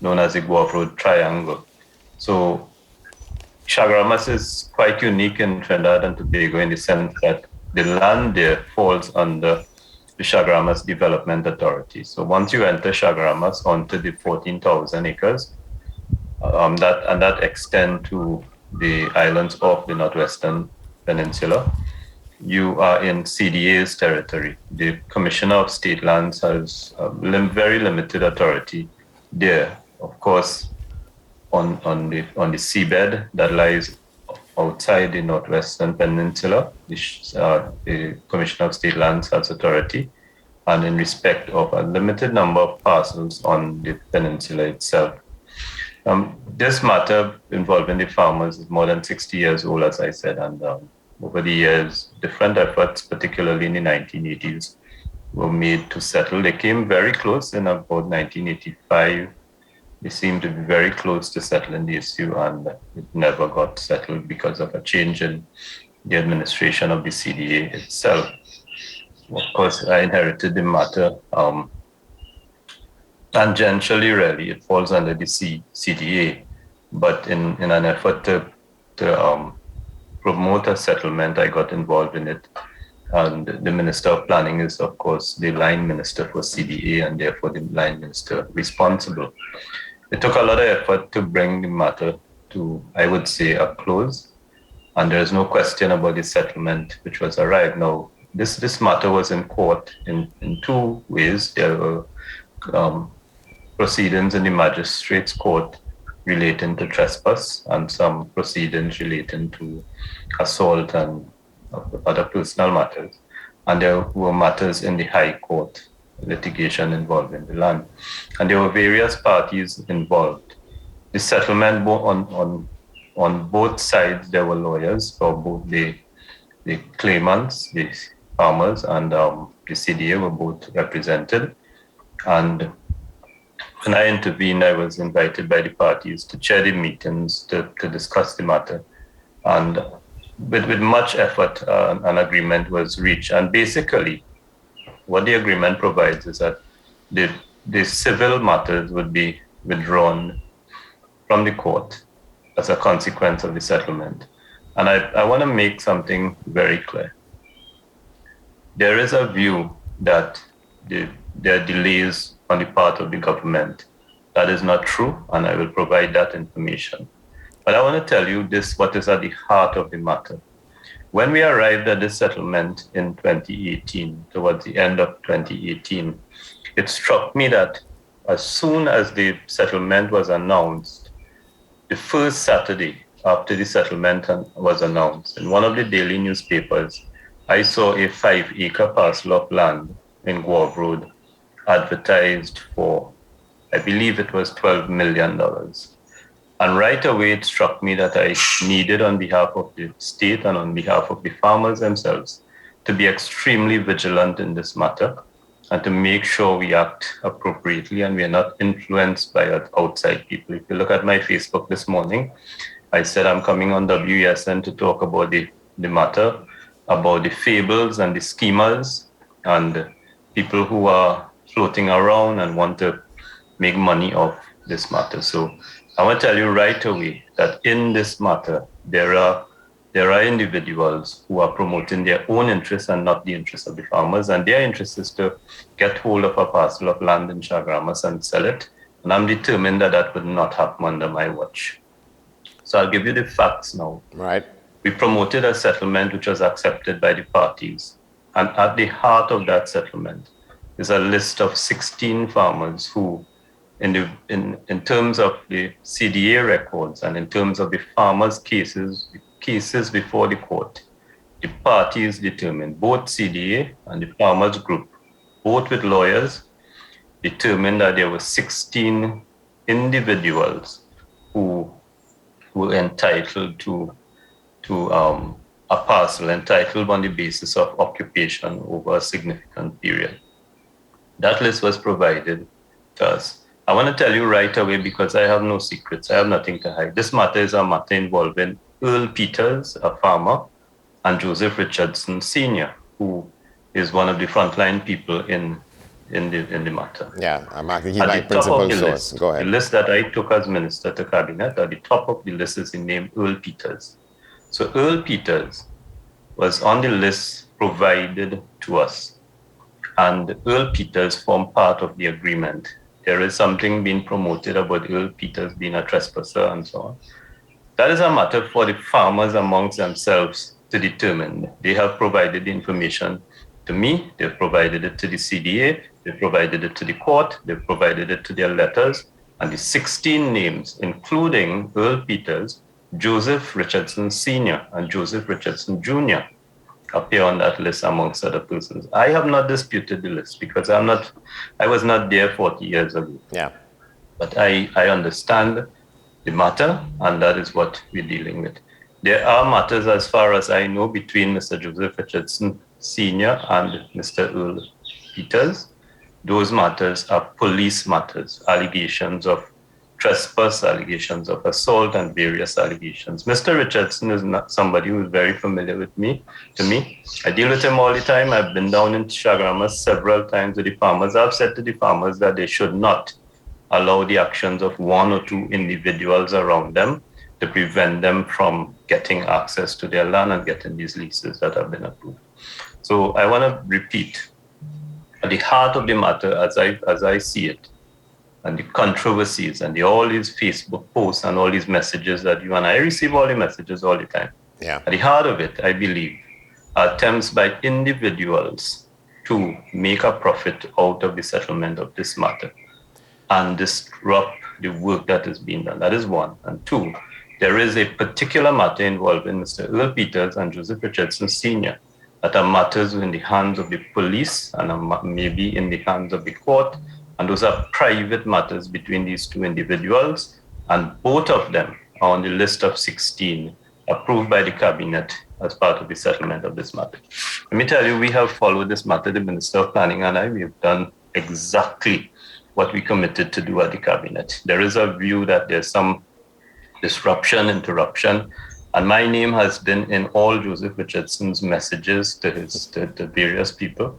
[SPEAKER 2] known as the Guap Road Triangle. So Chaguaramas is quite unique in Trinidad and Tobago in the sense that the land there falls under the Chaguaramas Development Authority. So once you enter Chaguaramas onto the 14,000 acres, that extend to the islands of the northwestern peninsula, you are in CDA's territory. The Commissioner of State Lands has very limited authority there. Of course, on the seabed that lies outside the northwestern peninsula, the Commissioner of State Lands has authority, and in respect of a limited number of parcels on the peninsula itself. This matter involving the farmers is more than 60 years old, as I said, and over the years, different efforts, particularly in the 1980s, were made to settle. They came very close in about 1985. They seemed to be very close to settling the issue, and it never got settled because of a change in the administration of the CDA itself. Of course, I inherited the matter. Tangentially, really, it falls under the CDA, but in an effort to promote a settlement, I got involved in it. And the Minister of Planning is, of course, the line minister for CDA and therefore the line minister responsible. It took a lot of effort to bring the matter to, I would say, a close. And there is no question about the settlement which was arrived. Now, this matter was in court in two ways. There were proceedings in the magistrate's court relating to trespass and some proceedings relating to assault and other personal matters. And there were matters in the High Court, litigation involving the land. And there were various parties involved. The settlement on both sides, there were lawyers for both the claimants, the farmers, and the CDA were both represented. And when I intervened, I was invited by the parties to chair the meetings to discuss the matter. And with much effort, an agreement was reached. And basically, what the agreement provides is that the civil matters would be withdrawn from the court as a consequence of the settlement. And I want to make something very clear. There is a view that there are delays on the part of the government. That is not true, and I will provide that information. But I want to tell you this, what is at the heart of the matter. When we arrived at this settlement in 2018, towards the end of 2018, it struck me that as soon as the settlement was announced, the first Saturday after the settlement was announced, in one of the daily newspapers, I saw a 5-acre parcel of land in Guelph Road advertised for, I believe it was $12 million. And right away, it struck me that I needed, on behalf of the state and on behalf of the farmers themselves, to be extremely vigilant in this matter and to make sure we act appropriately and we are not influenced by outside people. If you look at my Facebook this morning, I said I'm coming on WESN to talk about the matter, about the fables and the schemers and people who are floating around and want to make money off this matter. So I want to tell you right away that in this matter, there are individuals who are promoting their own interests and not the interests of the farmers. And their interest is to get hold of a parcel of land in Chaguaramas and sell it. And I'm determined that that would not happen under my watch. So I'll give you the facts now.
[SPEAKER 1] Right.
[SPEAKER 2] We promoted a settlement which was accepted by the parties. And at the heart of that settlement is a list of 16 farmers who, in terms of the CDA records and in terms of the farmers' cases before the court, the parties determined, both CDA and the farmers group, both with lawyers, determined that there were 16 individuals who were entitled to a parcel, entitled on the basis of occupation over a significant period. That list was provided to us. I want to tell you right away, because I have no secrets, I have nothing to hide. This matter is a matter involving Earl Peters, a farmer, and Joseph Richardson Sr., who is one of the frontline people in the matter.
[SPEAKER 1] Yeah, I'm actually my principal source. Go ahead.
[SPEAKER 2] The list that I took as minister to cabinet, at the top of the list is the name Earl Peters. So Earl Peters was on the list provided to us, and Earl Peters formed part of the agreement. There is something being promoted about Earl Peters being a trespasser and so on. That is a matter for the farmers amongst themselves to determine. They have provided the information to me, they've provided it to the CDA, they've provided it to the court, they've provided it to their letters, and the 16 names, including Earl Peters, Joseph Richardson Sr. and Joseph Richardson Jr. appear on that list amongst other persons. I have not disputed the list because I was not there 40 years ago.
[SPEAKER 1] Yeah.
[SPEAKER 2] But I understand the matter, and that is what we're dealing with. There are matters, as far as I know, between Mr. Joseph Richardson Sr. and Mr. Earl Peters. Those matters are police matters, allegations of trespass, allegations of assault, and various allegations. Mr. Richardson is not somebody who is very familiar with me. To me, I deal with him all the time. I've been down in Chaguaramas several times with the farmers. I've said to the farmers that they should not allow the actions of one or two individuals around them to prevent them from getting access to their land and getting these leases that have been approved. So I want to repeat, at the heart of the matter, as I see it, and the controversies and all these Facebook posts and all these messages that you and I receive, all the messages all the time.
[SPEAKER 1] Yeah.
[SPEAKER 2] At the heart of it, I believe, are attempts by individuals to make a profit out of the settlement of this matter and disrupt the work that is being done. That is one. And two, there is a particular matter involving Mr. Earl Peters and Joseph Richardson Sr. that are matters in the hands of the police and maybe in the hands of the court. And those are private matters between these two individuals. And both of them are on the list of 16 approved by the cabinet as part of the settlement of this matter. Let me tell you, we have followed this matter. The Minister of Planning and I, we have done exactly what we committed to do at the cabinet. There is a view that there's some disruption, interruption, and my name has been in all Joseph Richardson's messages to various people.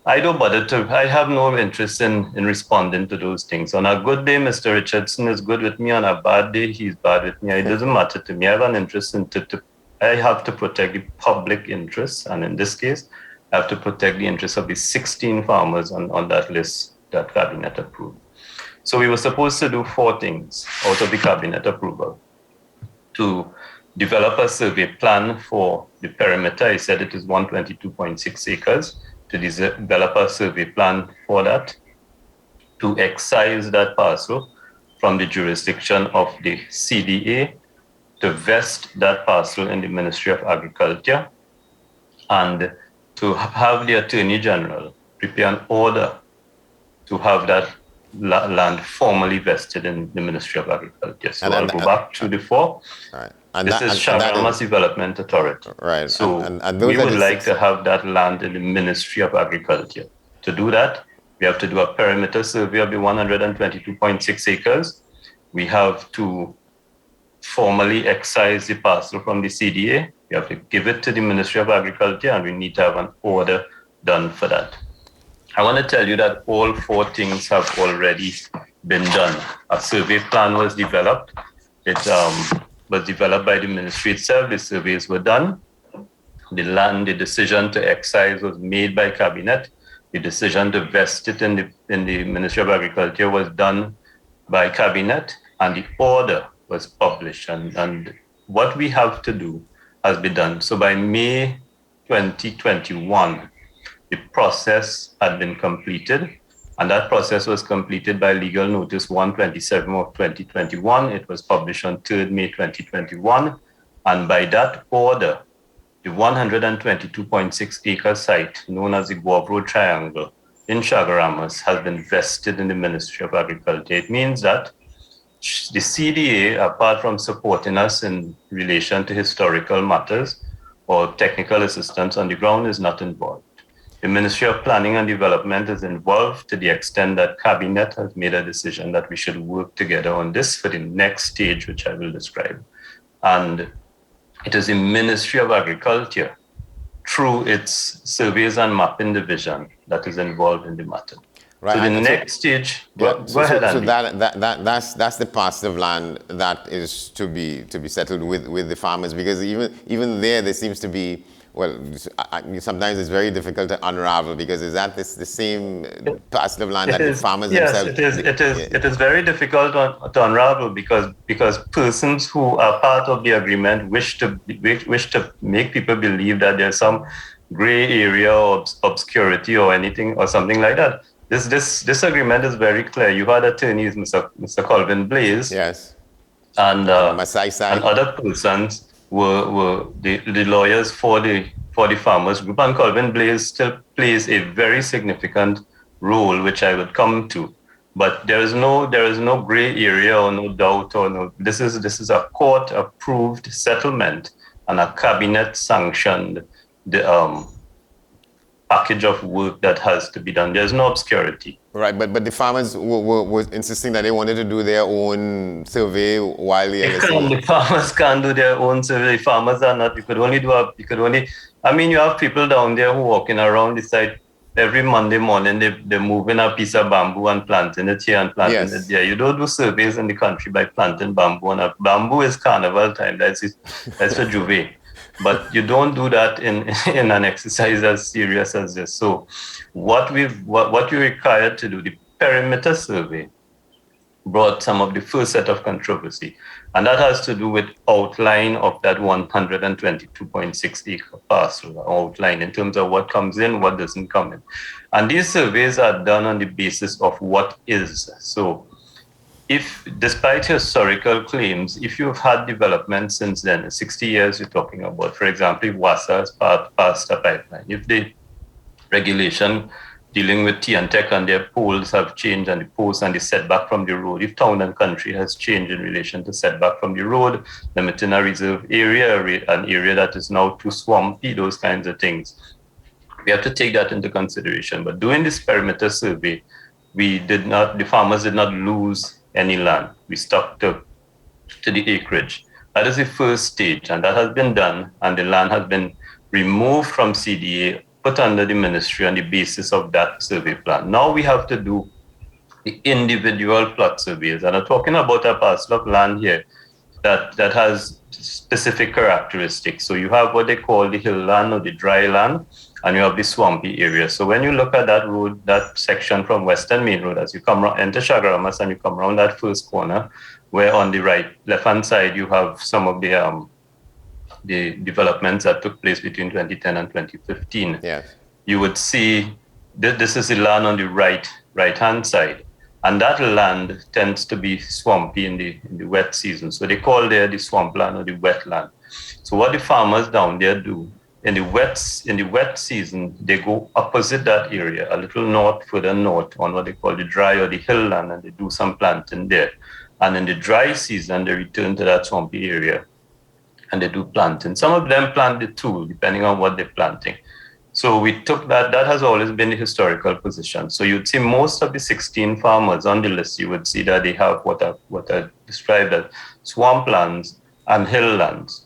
[SPEAKER 2] I don't bother I have no interest in responding to those things. On a good day, Mr. Richardson is good with me. On a bad day, he's bad with me. It doesn't matter to me. I have an interest I have to protect the public interests. And in this case, I have to protect the interests of the 16 farmers on that list that cabinet approved. So we were supposed to do 4 things out of the cabinet approval. To develop a survey plan for the perimeter. I said it is 122.6 acres. To develop a survey plan for that, to excise that parcel from the jurisdiction of the CDA, to vest that parcel in the Ministry of Agriculture, and to have the Attorney General prepare an order to have that land formally vested in the Ministry of Agriculture. So I'll go back to the 4.
[SPEAKER 1] Right.
[SPEAKER 2] This is Chaguaramas Development Authority.
[SPEAKER 1] Right.
[SPEAKER 2] So we would like to have that land in the Ministry of Agriculture. To do that, we have to do a perimeter survey of the 122.6 acres. We have to formally excise the parcel from the CDA. We have to give it to the Ministry of Agriculture, and we need to have an order done for that. I want to tell you that all 4 things have already been done. A survey plan was developed. It was developed by the ministry itself. The surveys were done. The decision to excise was made by cabinet. The decision to vest it in the Ministry of Agriculture was done by cabinet, and the order was published. And what we have to do has been done. So by May 2021, the process had been completed. And that process was completed by Legal Notice 127 of 2021. It was published on 3rd May 2021. And by that order, the 122.6 acre site known as the Guav Road Triangle in Chaguaramas has been vested in the Ministry of Agriculture. It means that the CDA, apart from supporting us in relation to historical matters or technical assistance on the ground, is not involved. The Ministry of Planning and Development is involved to the extent that Cabinet has made a decision that we should work together on this for the next stage, which I will describe. And it is the Ministry of Agriculture, through its Surveys and Mapping Division, that is involved in the matter.
[SPEAKER 1] Right.
[SPEAKER 2] So the next stage, go ahead, Andy.
[SPEAKER 1] So that's the parcel of land that is to be settled with the farmers, because even there seems to be, well, sometimes it's very difficult to unravel, because is that the same parcel of land that the farmers themselves?
[SPEAKER 2] Yes, it is very difficult to unravel because persons who are part of the agreement wish to make people believe that there's some gray area or obscurity or anything or something like that. This agreement is very clear. You had attorneys, Mr. Colvin Blaze,
[SPEAKER 1] yes,
[SPEAKER 2] and other persons were the lawyers for the farmers group, and Colvin Blaze still plays a very significant role, which I would come to. But there is no gray area or no doubt or no. This is a court approved settlement and a cabinet sanctioned package of work that has to be done. There's no obscurity.
[SPEAKER 1] Right, but the farmers were insisting that they wanted to do their own survey while the LSA...
[SPEAKER 2] The farmers can't do their own survey. The farmers are not. You could only, I mean, you have people down there who walking around the site every Monday morning. They're moving a piece of bamboo and planting it here and planting it there. You don't do surveys in the country by planting bamboo. And bamboo is carnival time. That's for Juve. But you don't do that in an exercise as serious as this. So what you're required to do, the perimeter survey brought some of the first set of controversy. And that has to do with outline of that 122.6 acre parcel, outline in terms of what comes in, what doesn't come in. And these surveys are done on the basis of what is. So if, despite historical claims, if you've had development since then, 60 years you're talking about, for example, if WASA has passed a pipeline, if the regulation dealing with TNTEC and their poles have changed and the posts and the setback from the road, if Town and Country has changed in relation to setback from the road, limiting a reserve area, an area that is now too swampy, those kinds of things, we have to take that into consideration. But doing this perimeter survey, the farmers did not lose any land. We stuck to the acreage. That is the first stage, and that has been done, and the land has been removed from CDA, put under the ministry on the basis of that survey plan. Now we have to do the individual plot surveys, and I'm talking about a parcel of land here that has specific characteristics. So you have what they call the hill land or the dry land, and you have the swampy area. So when you look at that road, that section from Western Main Road, as you come around, enter Chaguaramas and you come around that first corner, where on the left-hand side, you have some of the developments that took place between 2010 and 2015.
[SPEAKER 1] Yes.
[SPEAKER 2] You would see this is the land on the right-hand side. And that land tends to be swampy in the wet season. So they call there the swampland or the wetland. So what the farmers down there do, in the wet season, they go opposite that area, a little further north, on what they call the dry or the hill land, and they do some planting there. And in the dry season, they return to that swampy area and they do planting. Some of them plant the two, depending on what they're planting. So we took that has always been the historical position. So you'd see most of the 16 farmers on the list, you would see that they have what I described as swamplands and hill lands.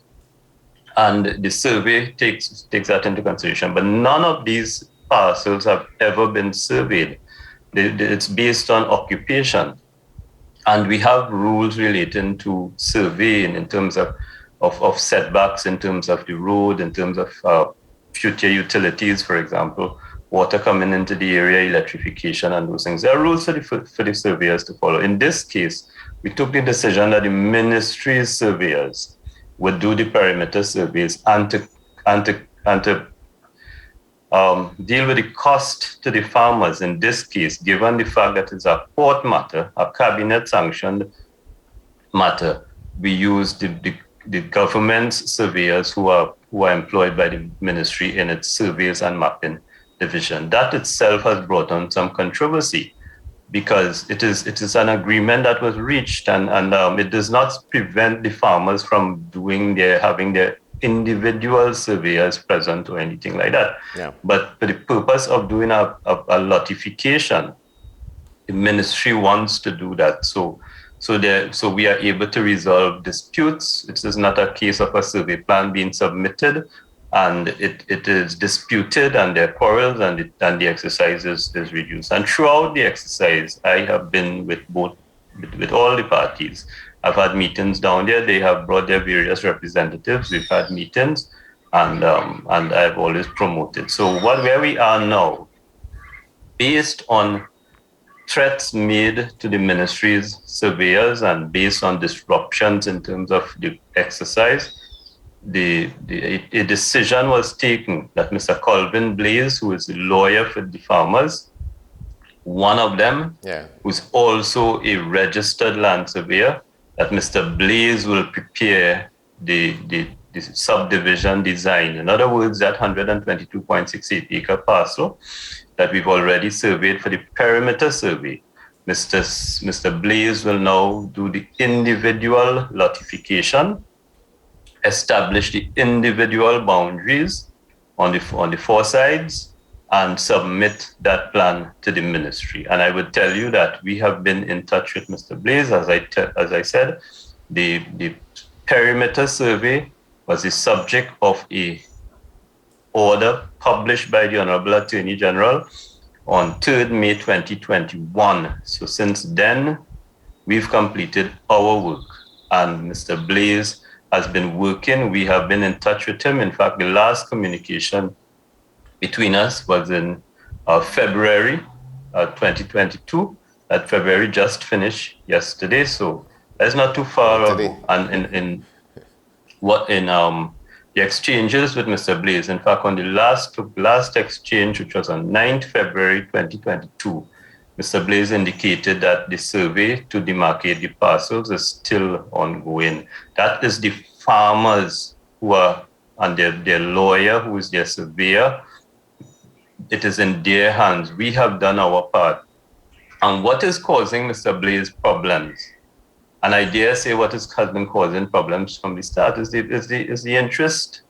[SPEAKER 2] And the survey takes that into consideration. But none of these parcels have ever been surveyed. It's based on occupation. And we have rules relating to surveying in terms of setbacks, in terms of the road, in terms of future utilities, for example, water coming into the area, electrification, and those things. There are rules for the surveyors to follow. In this case, we took the decision that the ministry's surveyors would do the perimeter surveys and to deal with the cost to the farmers. In this case, given the fact that it's a court matter, a cabinet-sanctioned matter, we used the government's surveyors who are employed by the ministry in its surveys and mapping division. That itself has brought on some controversy because it is an agreement that was reached, and it does not prevent the farmers from having their individual surveyors present or anything like that.
[SPEAKER 1] Yeah.
[SPEAKER 2] But for the purpose of doing a lotification, the ministry wants to do that. So we are able to resolve disputes. It is not a case of a survey plan being submitted and it is disputed and there are quarrels and the exercise is reduced. And throughout the exercise, I have been with all the parties. I've had meetings down there. They have brought their various representatives. We've had meetings and I've always promoted. So where we are now, based on threats made to the ministry's surveyors and based on disruptions in terms of the exercise, a decision was taken that Mr. Colvin Blaze, who is the lawyer for the farmers, one of them, who's also a registered land surveyor, that Mr. Blaze will prepare the subdivision design. In other words, that 122.68 acre parcel that we've already surveyed for the perimeter survey, Mr. Blaze will now do the individual lotification, establish the individual boundaries on the four sides, and submit that plan to the ministry. And I would tell you that we have been in touch with Mr. Blaze. As I said, the perimeter survey was the subject of a order published by the Honorable Attorney General on 3rd May 2021. So since then, we've completed our work, and Mr. Blaze has been working. We have been in touch with him. In fact, the last communication between us was in February 2022. That February just finished yesterday, so that's not too far ago. And the exchanges with Mr. Blaze, in fact, on the last exchange, which was on 9th February 2022, Mr. Blaze indicated that the survey to demarcate the parcels is still ongoing. That is the farmers who are, and their lawyer, who is their surveyor. It is in their hands. We have done our part. And what is causing Mr. Blaze problems, and I dare say what has been causing problems from the start, is the interest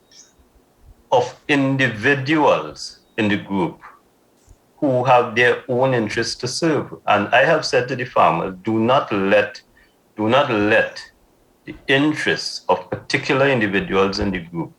[SPEAKER 2] of individuals in the group who have their own interests to serve. And I have said to the farmers, do not let the interests of particular individuals in the group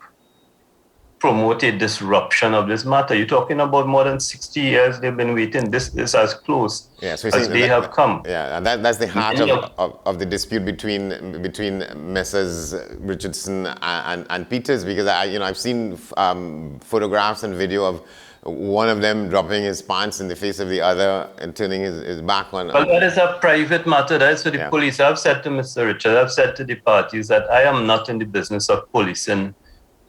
[SPEAKER 2] promote a disruption of this matter. You're talking about more than 60 years they've been waiting. This is as close as they have come.
[SPEAKER 1] Yeah, and that's the heart of the dispute between Messrs. Richardson and Peters, because I've seen photographs and video of one of them dropping his pants in the face of the other and turning his back on.
[SPEAKER 2] Well, that is a private matter. That's for the police. I've said to Mr. Richard, I've said to the parties that I am not in the business of policing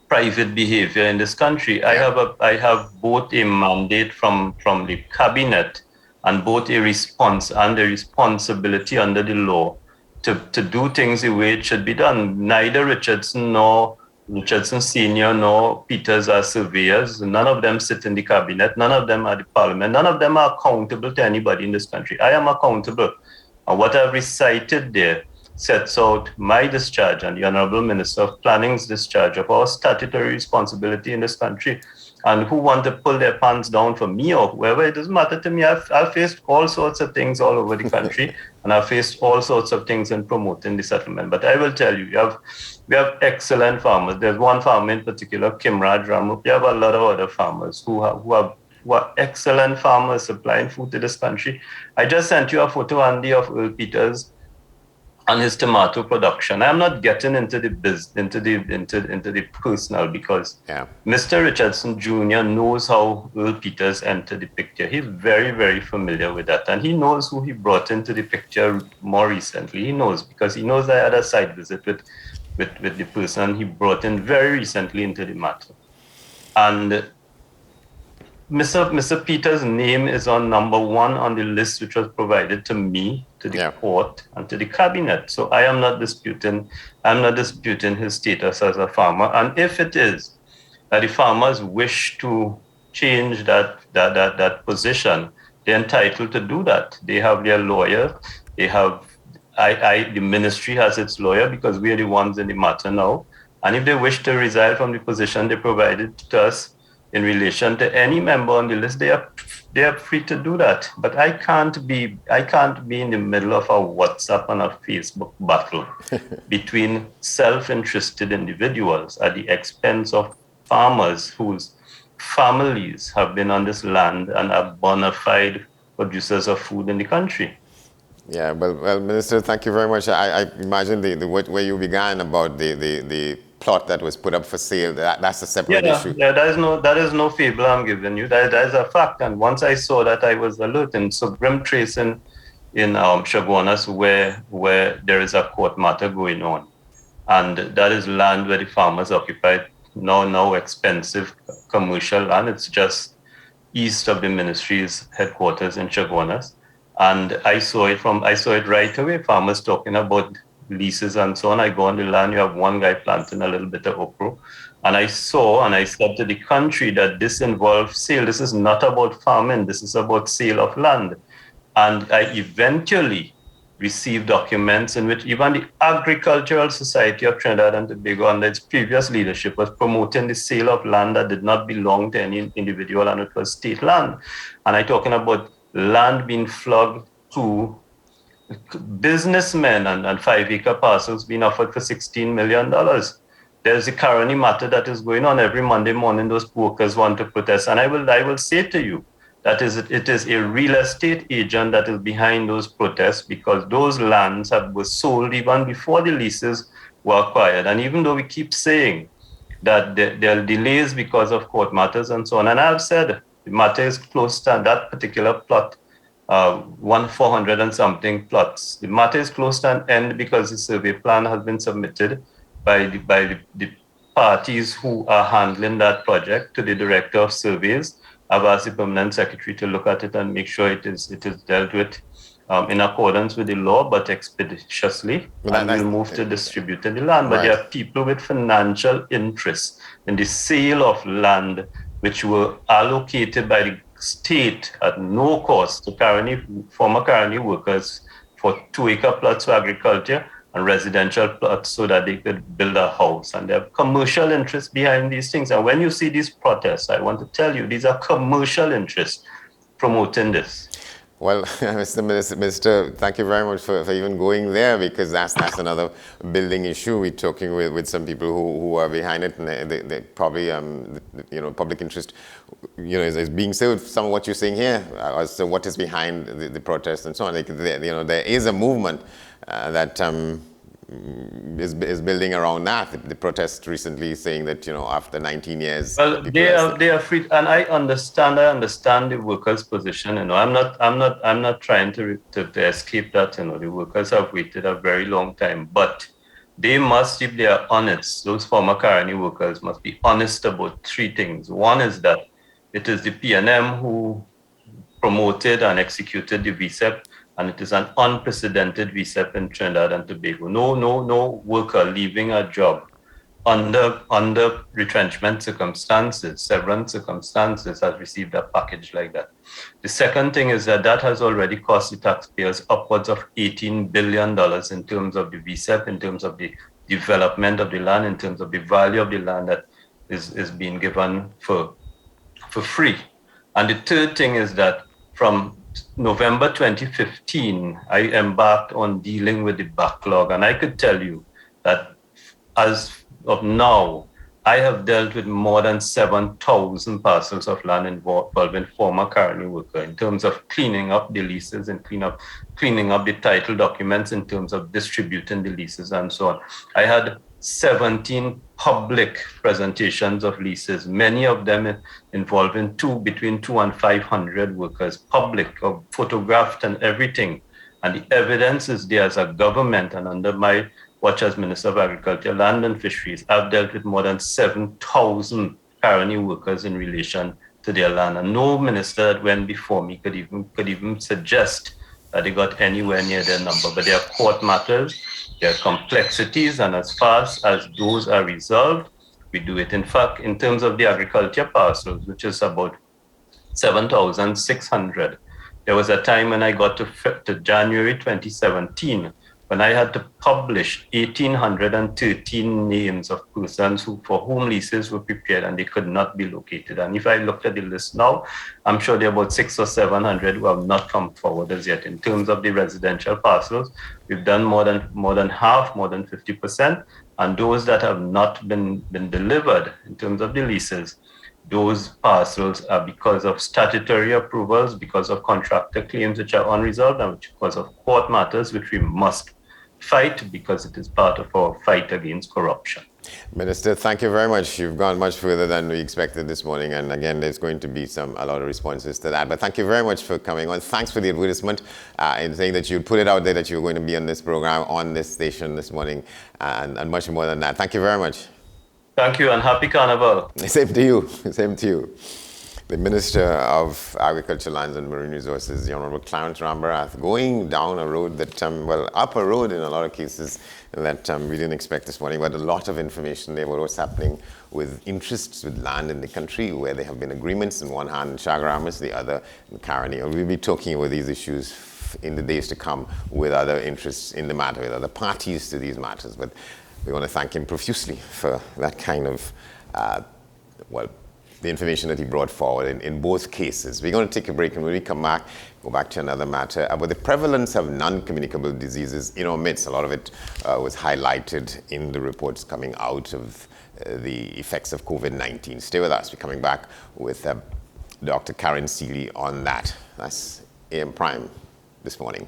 [SPEAKER 2] private behavior in this country. Yeah. I have both a mandate from the cabinet and both a response and a responsibility under the law to do things the way it should be done. Neither Richardson nor Richardson Senior nor Peters are surveyors. None of them sit in the cabinet. None of them are the parliament. None of them are accountable to anybody in this country. I am accountable. And what I've recited there sets out my discharge and the Honorable Minister of Planning's discharge of our statutory responsibility in this country. And who want to pull their pants down for me or whoever, it doesn't matter to me. I've faced all sorts of things all over the country, and I've faced all sorts of things in promoting the settlement. But I will tell you, we have excellent farmers. There's one farmer in particular, Kimraj Ramup. We have a lot of other farmers who are excellent farmers supplying food to this country. I just sent you a photo, Andy, of Earl Peters and his tomato production. I'm not getting into the personal, because Mr. Richardson Jr. knows how Earl Peters entered the picture. He's very, very familiar with that. And he knows who he brought into the picture more recently. He knows, because he knows I had a site visit with the person he brought in very recently into the matter. And Mr. Peters' name is on number 1 on the list which was provided to me, to the court, and to the cabinet. So I'm not disputing his status as a farmer. And if it is that the farmers wish to change that position, they're entitled to do that. They have their lawyer. They have the ministry has its lawyer, because we are the ones in the matter now. And if they wish to resign from the position they provided to us in relation to any member on the list, they are free to do that. But I can't be in the middle of a WhatsApp and a Facebook battle between self-interested individuals at the expense of farmers whose families have been on this land and are bona fide producers of food in the country.
[SPEAKER 1] Yeah, well, Minister, thank you very much. I imagine where you began about the plot that was put up for sale, that's a separate issue.
[SPEAKER 2] Yeah, that is no fable I'm giving you. That is a fact. And once I saw that, I was alert. And so Grim Trace in Chaguanas, where there is a court matter going on. And that is land where the farmers occupy now expensive commercial land. It's just east of the ministry's headquarters in Chaguanas. And I saw it right away, farmers talking about leases and so on. I go on the land, you have one guy planting a little bit of okra. And I said to the country that this involves sale. This is not about farming, this is about sale of land. And I eventually received documents in which even the Agricultural Society of Trinidad and Tobago, under its previous leadership, was promoting the sale of land that did not belong to any individual, and it was state land. And I'm talking about land being flogged to businessmen and 5-acre parcels being offered for $16 million. There's the Caroni matter that is going on every Monday morning. Those workers want to protest. And I will say to you that it is a real estate agent that is behind those protests, because those lands were sold even before the leases were acquired. And even though we keep saying that there are delays because of court matters and so on, and I've said the matter is close to that particular plot, 400 and something plots. The matter is close to an end because the survey plan has been submitted by the parties who are handling that project to the Director of Surveys. I've asked the Permanent Secretary to look at it and make sure it is dealt with in accordance with the law, but expeditiously, and we'll move to distributing the land. But there are people with financial interests in the sale of land which were allocated by the state at no cost to former Caroni workers for 2-acre plots for agriculture and residential plots so that they could build a house. And there are commercial interests behind these things. And when you see these protests, I want to tell you, these are commercial interests promoting this.
[SPEAKER 1] Well, Mr. Minister, thank you very much for even going there, because that's another building issue. We're talking with some people who are behind it, and they probably, public interest, is being served. Some of what you're saying here as to what is behind the protest and so on. There is a movement that is building around that. The protest recently saying that after 19 years.
[SPEAKER 2] Well, they are free, and I understand the workers' position. I'm not trying to escape that. The workers have waited a very long time, but they must, if they are honest, those former Caroni workers must be honest about 3 things. One is that it is the PNM who promoted and executed the VSEP, and it is an unprecedented VSEP in Trinidad and Tobago. No worker leaving a job under retrenchment circumstances, severance circumstances, has received a package like that. The second thing is that has already cost the taxpayers upwards of $18 billion in terms of the VSEP, in terms of the development of the land, in terms of the value of the land that is being given for free. And the third thing is that from November 2015, I embarked on dealing with the backlog, and I could tell you that as of now, I have dealt with more than 7,000 parcels of land involving former Caroni worker in terms of cleaning up the leases and cleaning up the title documents, in terms of distributing the leases and so on. I had 17 public presentations of leases, many of them involving between 200 and 500 workers, public, photographed and everything. And the evidence is there. As a government and under my watch as Minister of Agriculture, Land and Fisheries, I've dealt with more than 7,000 Caroni workers in relation to their land. And no minister that went before me could even suggest that they got anywhere near their number. But there are court matters, there are complexities, and as fast as those are resolved, we do it. In fact, in terms of the agriculture parcels, which is about 7,600, there was a time when I got to January 2017, when I had to publish 1,813 names of persons for whom leases were prepared and they could not be located. And if I looked at the list now, I'm sure there are about 600 or 700 who have not come forward as yet. In terms of the residential parcels, we've done more than half, more than 50%. And those that have not been delivered in terms of the leases, those parcels are because of statutory approvals, because of contractor claims which are unresolved, and because of court matters which we must fight, because it is part of our fight against corruption.
[SPEAKER 1] Minister, thank you very much. You've gone much further than we expected this morning, and again, there's going to be a lot of responses to that. But thank you very much for coming on. Thanks for the advertisement in saying that you'd put it out there that you were going to be on this program, on this station this morning, and much more than that. Thank you very much.
[SPEAKER 2] Thank you, and happy Carnival.
[SPEAKER 1] Same to you. Same to you. The Minister of Agriculture, Lands and Marine Resources, the Honorable Clarence Rambarath, going down a road that, up a road in a lot of cases that we didn't expect this morning, but a lot of information there about what's happening with interests with land in the country, where there have been agreements in one hand in Chaguaramas, the other in Caroni. We'll be talking about these issues in the days to come with other interests in the matter, with other parties to these matters. But we want to thank him profusely for that kind of, the information that he brought forward in both cases. We're going to take a break, and when we come back, go back to another matter about the prevalence of non-communicable diseases in our midst. A lot of it was highlighted in the reports coming out of the effects of COVID-19. Stay with us. We're coming back with Dr. Karen Seeley on that. That's AM Prime this morning.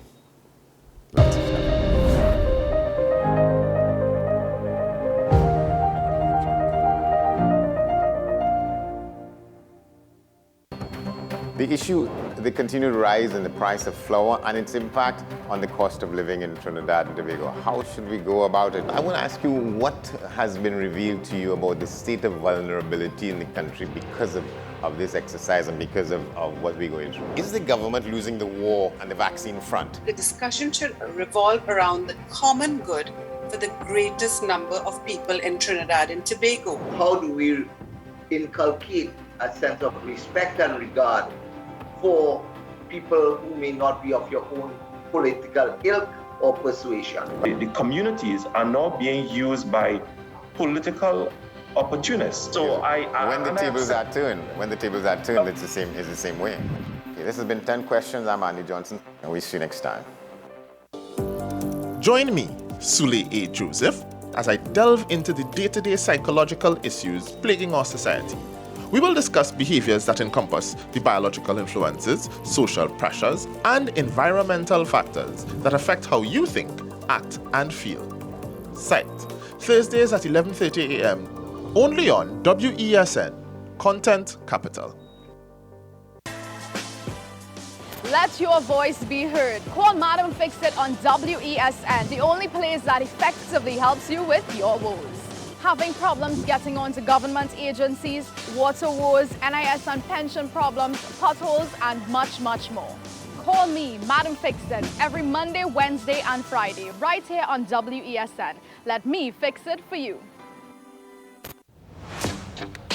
[SPEAKER 1] Lots of fun. The issue, the continued rise in the price of flour and its impact on the cost of living in Trinidad and Tobago. How should we go about it? I want to ask you what has been revealed to you about the state of vulnerability in the country because of this exercise and because of what we're going through. Is the government losing the war on the vaccine front?
[SPEAKER 3] The discussion should revolve around the common good for the greatest number of people in Trinidad and Tobago.
[SPEAKER 5] How do we inculcate a sense of respect and regard for people who may not be of your own political ilk or persuasion?
[SPEAKER 6] The communities are now being used by political opportunists. So
[SPEAKER 1] when the tables are turned, it's the same way. Okay, this has been 10 Questions. I'm Andy Johnson, and we'll see you next time.
[SPEAKER 4] Join me, Sule A. Joseph, as I delve into the day-to-day psychological issues plaguing our society. We will discuss behaviors that encompass the biological influences, social pressures, and environmental factors that affect how you think, act, and feel. Sight, Thursdays at 11:30 a.m., only on WESN, Content Capital.
[SPEAKER 12] Let your voice be heard. Call Madam Fix-It on WESN, the only place that effectively helps you with your woes. Having problems getting onto government agencies, water woes, NIS and pension problems, potholes, and much, much more. Call me, Madam Fix-It, every Monday, Wednesday, and Friday, right here on WESN. Let me fix it for you.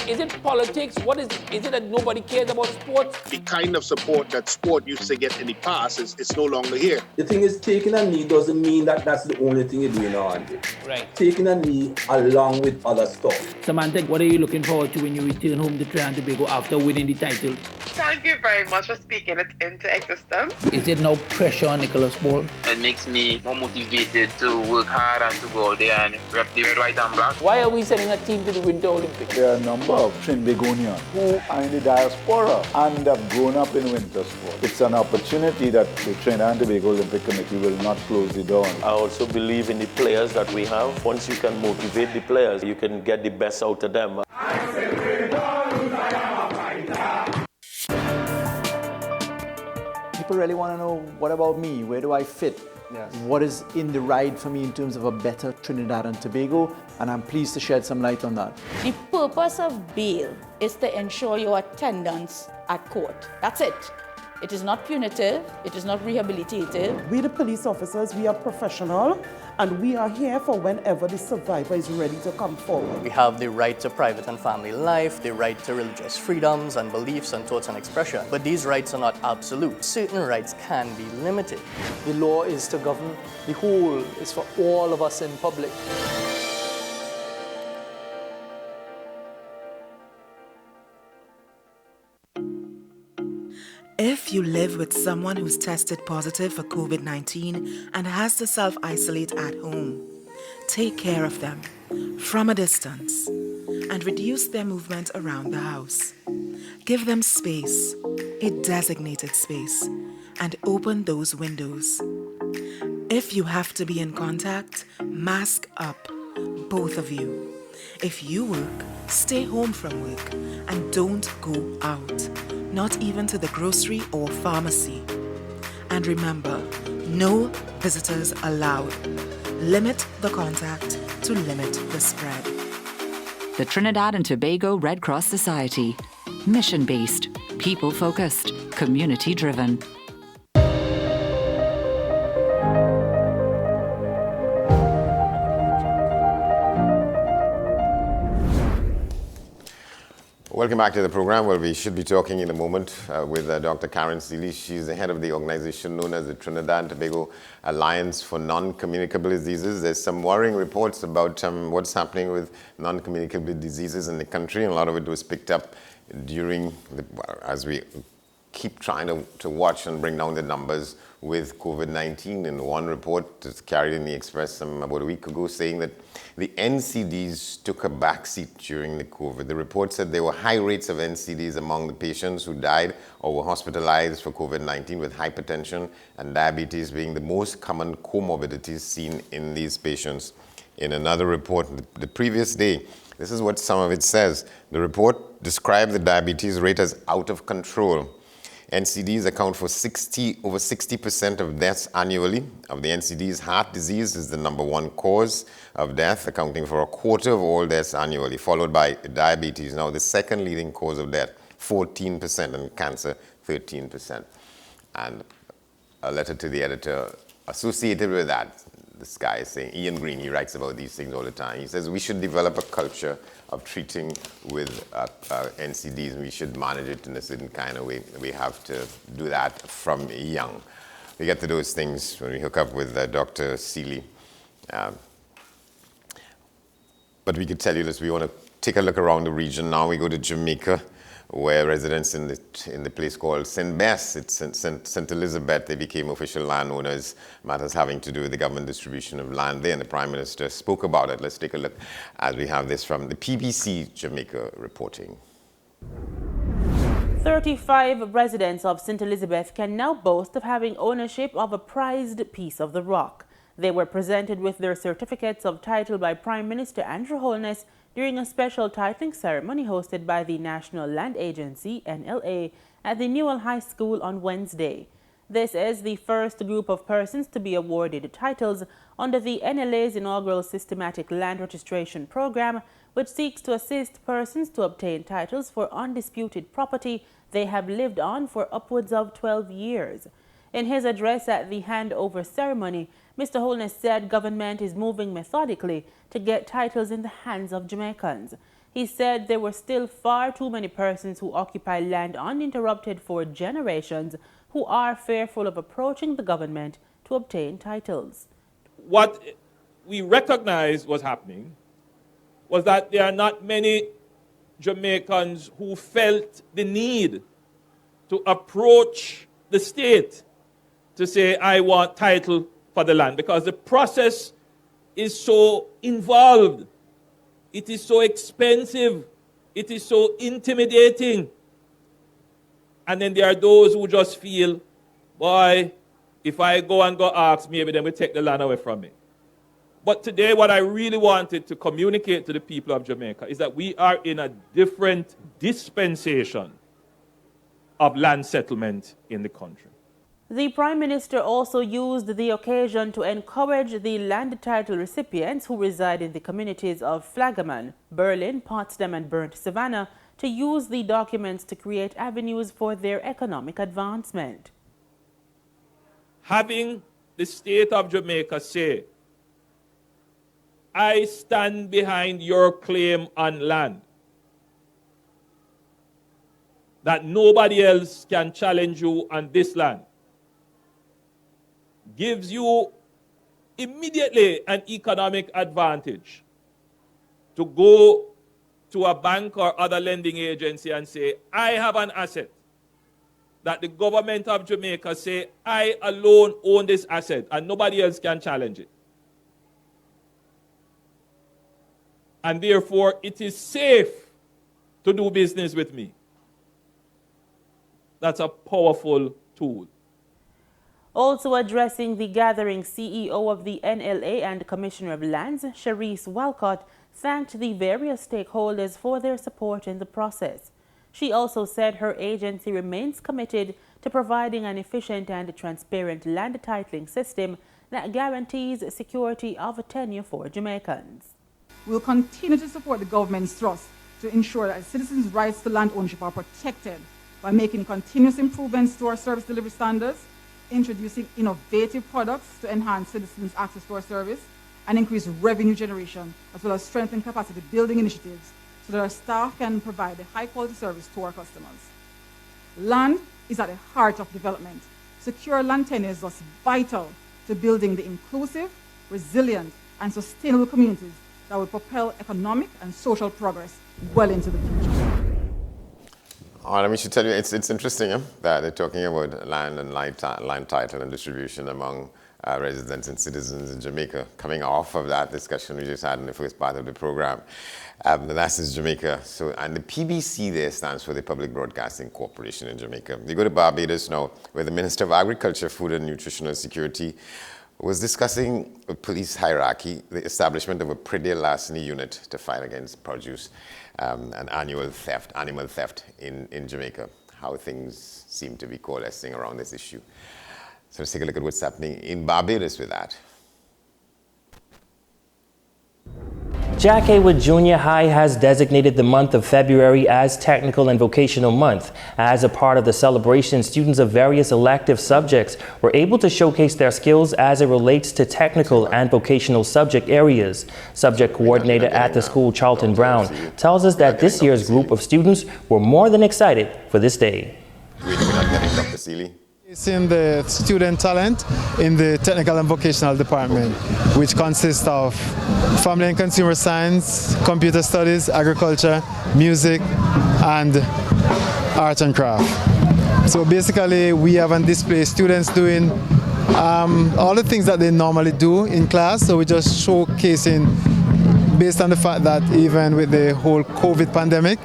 [SPEAKER 23] Is it politics? What is it that nobody cares about sports?
[SPEAKER 7] The kind of support that sport used to get in the past is no longer here.
[SPEAKER 24] The thing is, taking a knee doesn't mean that that's the only thing you're doing on it.
[SPEAKER 23] Right.
[SPEAKER 24] Taking a knee along with other stuff.
[SPEAKER 23] Samantha, what are you looking forward to when you return home to Trinidad and Tobago after winning the title?
[SPEAKER 25] Thank you very much for speaking it into existence.
[SPEAKER 23] Is it no pressure on Nicholas Ball?
[SPEAKER 25] It makes me more motivated to work hard and to go out there and rep the white and black.
[SPEAKER 23] Why are we sending a team to the Winter Olympics?
[SPEAKER 26] There are a number of Trinbagonians who are in the diaspora and have grown up in winter sport. It's an opportunity that the Trinidad and Tobago Olympic Committee will not close the door on.
[SPEAKER 27] I also believe in the players that we have. Once you can motivate the players, you can get the best out of them.
[SPEAKER 19] People really want to know, what about me? Where do I fit? Yes. What is in the ride for me in terms of a better Trinidad and Tobago? And I'm pleased to shed some light on that.
[SPEAKER 20] The purpose of bail is to ensure your attendance at court. That's it. It is not punitive. It is not rehabilitative.
[SPEAKER 21] We, the police officers, we are professional, and we are here for whenever the survivor is ready to come forward.
[SPEAKER 22] We have the right to private and family life, the right to religious freedoms and beliefs and thoughts and expression. But these rights are not absolute. Certain rights can be limited.
[SPEAKER 19] The law is to govern the whole. It's for all of us in public.
[SPEAKER 8] If you live with someone who's tested positive for COVID-19 and has to self-isolate at home, take care of them from a distance and reduce their movement around the house. Give them space, a designated space, and open those windows. If you have to be in contact, mask up, both of you. If you work, stay home from work and don't go out, not even to the grocery or pharmacy. And remember, no visitors allowed. Limit the contact to limit the spread.
[SPEAKER 15] The Trinidad and Tobago Red Cross Society. Mission-based, people-focused, community-driven.
[SPEAKER 1] Welcome back to the program, where we should be talking in a moment with Dr. Karen Seeley. She's the head of the organization known as the Trinidad and Tobago Alliance for Non-Communicable Diseases. There's some worrying reports about what's happening with non-communicable diseases in the country, and a lot of it was picked up during, as we keep trying to watch and bring down the numbers with COVID-19. In one report that's carried in the Express about a week ago, saying that the NCDs took a backseat during the COVID. The report said there were high rates of NCDs among the patients who died or were hospitalized for COVID-19, with hypertension and diabetes being the most common comorbidities seen in these patients. In another report the previous day, this is what some of it says. The report described the diabetes rate as out of control. NCDs account for over 60% of deaths annually. Of the NCDs, heart disease is the #1 cause of death, accounting for a quarter of all deaths annually, followed by diabetes, now the second leading cause of death, 14%, and cancer, 13%. And a letter to the editor associated with that, this guy is saying, Ian Green, he writes about these things all the time. He says we should develop a culture of treating with NCDs, and we should manage it in a certain kind of way. We have to do that from young. We get to those things when we hook up with Dr. Seeley. But we could tell you this, we want to take a look around the region now. We go to Jamaica, where residents in the place called St. Bess, it's St. Elizabeth, they became official landowners, matters having to do with the government distribution of land there, and the Prime Minister spoke about it. Let's take a look as we have this from the PBC Jamaica reporting.
[SPEAKER 9] 35 residents of St. Elizabeth can now boast of having ownership of a prized piece of the rock. They were presented with their certificates of title by Prime Minister Andrew Holness during a special titling ceremony hosted by the National Land Agency, NLA, at the Newell High School on Wednesday. This is the first group of persons to be awarded titles under the NLA's inaugural systematic land registration program, which seeks to assist persons to obtain titles for undisputed property they have lived on for upwards of 12 years. In his address at the handover ceremony, Mr. Holness said government is moving methodically to get titles in the hands of Jamaicans. He said there were still far too many persons who occupy land uninterrupted for generations who are fearful of approaching the government to obtain titles.
[SPEAKER 10] What we recognized was happening was that there are not many Jamaicans who felt the need to approach the state to say, I want title for the land, because the process is so involved, it is so expensive, it is so intimidating. And then there are those who just feel, boy, if I go ask, maybe they will take the land away from me. But today what I really wanted to communicate to the people of Jamaica is that we are in a different dispensation of land settlement in the country.
[SPEAKER 9] The Prime Minister also used the occasion to encourage the land title recipients who reside in the communities of Flagaman, Berlin, Potsdam and Burnt Savannah to use the documents to create avenues for their economic advancement.
[SPEAKER 10] Having the state of Jamaica say, I stand behind your claim on land, that nobody else can challenge you on this land, gives you immediately an economic advantage to go to a bank or other lending agency and say, I have an asset that the government of Jamaica say, I alone own this asset and nobody else can challenge it. And therefore, it is safe to do business with me. That's a powerful tool.
[SPEAKER 9] Also addressing the gathering, CEO of the NLA and Commissioner of Lands, Sharice Walcott, thanked the various stakeholders for their support in the process. She also said her agency remains committed to providing an efficient and transparent land titling system that guarantees security of tenure for Jamaicans.
[SPEAKER 11] We will continue to support the government's thrust to ensure that citizens' rights to land ownership are protected by making continuous improvements to our service delivery standards, introducing innovative products to enhance citizens' access to our service, and increase revenue generation, as well as strengthen capacity building initiatives so that our staff can provide a high-quality service to our customers. Land is at the heart of development. Secure land tenure is thus vital to building the inclusive, resilient, and sustainable communities that will propel economic and social progress well into the future.
[SPEAKER 1] Let me tell you, it's interesting that they're talking about land and land title and distribution among residents and citizens in Jamaica. Coming off of that discussion we just had in the first part of the program, that's in Jamaica. And the PBC there stands for the Public Broadcasting Corporation in Jamaica. You go to Barbados now, where the Minister of Agriculture, Food and Nutritional Security was discussing a police hierarchy, the establishment of a Predial Larceny unit to fight against produce and animal theft in Jamaica, how things seem to be coalescing around this issue. So let's take a look at what's happening in Barbados with that.
[SPEAKER 2] Jack Haywood Junior High has designated the month of February as Technical and Vocational Month. As a part of the celebration, students of various elective subjects were able to showcase their skills as it relates to technical and vocational subject areas. Subject coordinator at the school, Charlton Brown, tells us that this year's group of students were more than excited for this day.
[SPEAKER 1] Dr. Seeley.
[SPEAKER 3] In the student talent in the technical and vocational department, which consists of family and consumer science, computer studies, agriculture, music, and art and craft. So basically we have on display students doing all the things that they normally do in class, so we're just showcasing based on the fact that even with the whole COVID pandemic,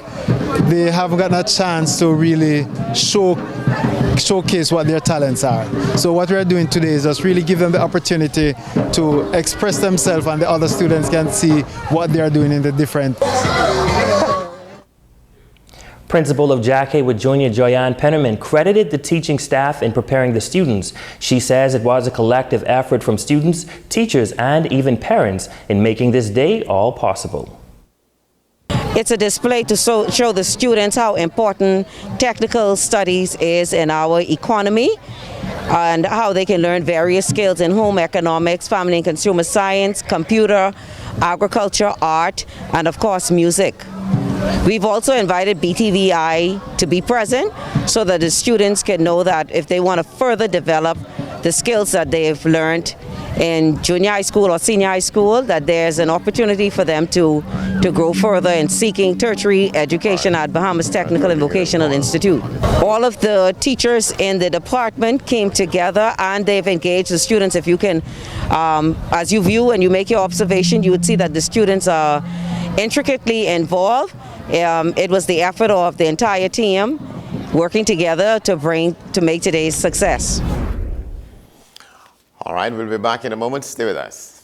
[SPEAKER 3] they haven't gotten a chance to really showcase what their talents are. So what we're doing today is just really give them the opportunity to express themselves, and the other students can see what they are doing in the different.
[SPEAKER 2] Principal of Jack Haywood Junior, Joyanne Pennerman, credited the teaching staff in preparing the students. She says it was a collective effort from students, teachers, and even parents in making this day all possible.
[SPEAKER 13] It's a display to show the students how important technical studies is in our economy and how they can learn various skills in home economics, family and consumer science, computer, agriculture, art, and of course music. We've also invited BTVI to be present so that the students can know that if they want to further develop the skills that they've learned in junior high school or senior high school, that there's an opportunity for them to grow further in seeking tertiary education at Bahamas Technical and Vocational Institute. All of the teachers in the department came together and they've engaged the students. If you can, as you view and you make your observation, you would see that the students are intricately involved. It was the effort of the entire team working together to make today's success.
[SPEAKER 1] All right, we'll be back in a moment. Stay with us.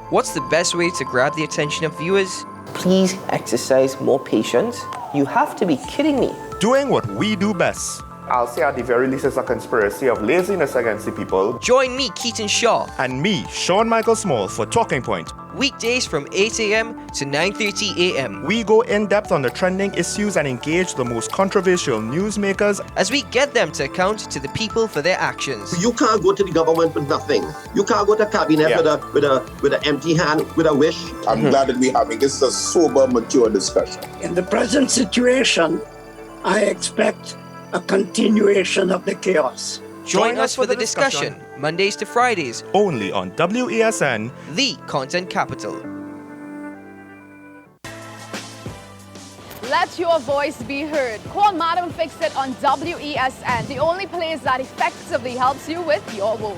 [SPEAKER 14] What's the best way to grab the attention of viewers?
[SPEAKER 16] Please exercise more patience. You have to be kidding me.
[SPEAKER 17] Doing what we do best. I'll say at the very least it's a conspiracy of laziness against the people.
[SPEAKER 14] Join me, Keaton Shaw.
[SPEAKER 17] And me, Sean Michael Small, for Talking Point.
[SPEAKER 14] Weekdays from 8 a.m. to 9:30 a.m.
[SPEAKER 17] We go in depth on the trending issues and engage the most controversial newsmakers
[SPEAKER 14] as we get them to account to the people for their actions.
[SPEAKER 18] You can't go to the government with nothing. You can't go to cabinet with an empty hand, with a wish.
[SPEAKER 7] I'm glad that we're having this a sober, mature discussion.
[SPEAKER 28] In the present situation, I expect a continuation of the chaos.
[SPEAKER 14] Join us for the discussion, Mondays to Fridays,
[SPEAKER 17] only on WESN,
[SPEAKER 14] the content capital.
[SPEAKER 12] Let your voice be heard. Call Madam Fix-It on WESN, the only place that effectively helps you with your woes.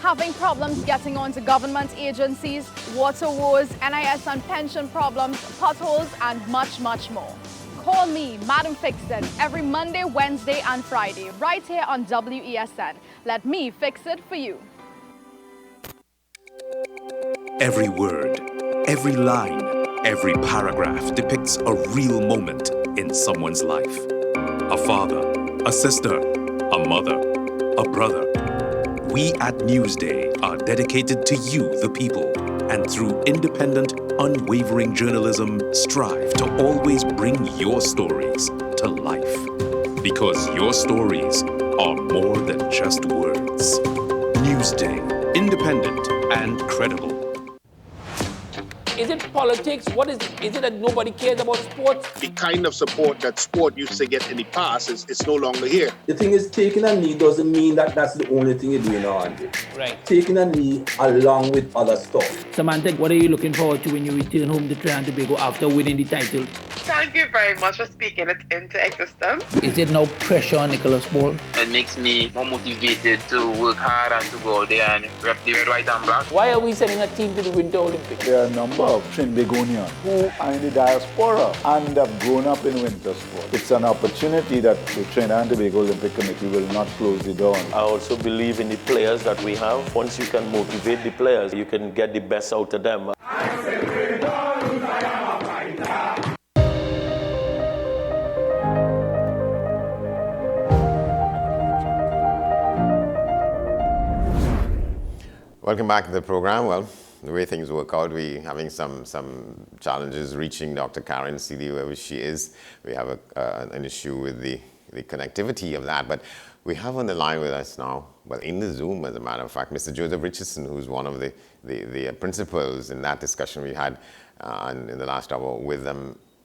[SPEAKER 12] Having problems getting onto government agencies, water woes, NIS and pension problems, potholes, and much, much more. Call me, Madam Fix-It, every Monday, Wednesday, and Friday, right here on WESN. Let me fix it for you.
[SPEAKER 29] Every word, every line, every paragraph depicts a real moment in someone's life. A father, a sister, a mother, a brother. We at Newsday are dedicated to you, the people, and through independent, unwavering journalism, strive to always bring your stories to life. Because your stories are more than just words. Newsday, independent and credible.
[SPEAKER 4] Is it politics? What is it? Is it that nobody cares about sports?
[SPEAKER 7] The kind of support that sport used to get in the past is no longer here.
[SPEAKER 5] The thing is, taking a knee doesn't mean that that's the only thing you're doing on it.
[SPEAKER 4] Right.
[SPEAKER 5] Taking a knee along with other stuff.
[SPEAKER 6] Samantha, what are you looking forward to when you return home to Trinidad and Tobago after winning the title?
[SPEAKER 20] Thank you very much for speaking it into existence.
[SPEAKER 6] Is it no pressure on Nicholas Ball?
[SPEAKER 20] It makes me more motivated to work hard and to go out there and rep the red, white and black.
[SPEAKER 6] Why are we sending a team to the Winter Olympics?
[SPEAKER 19] There are a number of Trinbagonians who are in the diaspora and have grown up in winter sport. It's an opportunity that the Trinidad and Tobago Olympic Committee will not close the door on.
[SPEAKER 23] I also believe in the players that we have. Once you can motivate the players, you can get the best out of them.
[SPEAKER 1] Welcome back to the program. Well, the way things work out, we're having some challenges reaching Dr. Karen Seeley, wherever she is. We have an issue with the connectivity of that, but we have on the line with us now, well, in the Zoom, as a matter of fact, Mr. Joseph Richardson, who's one of the principals in that discussion we had in the last hour with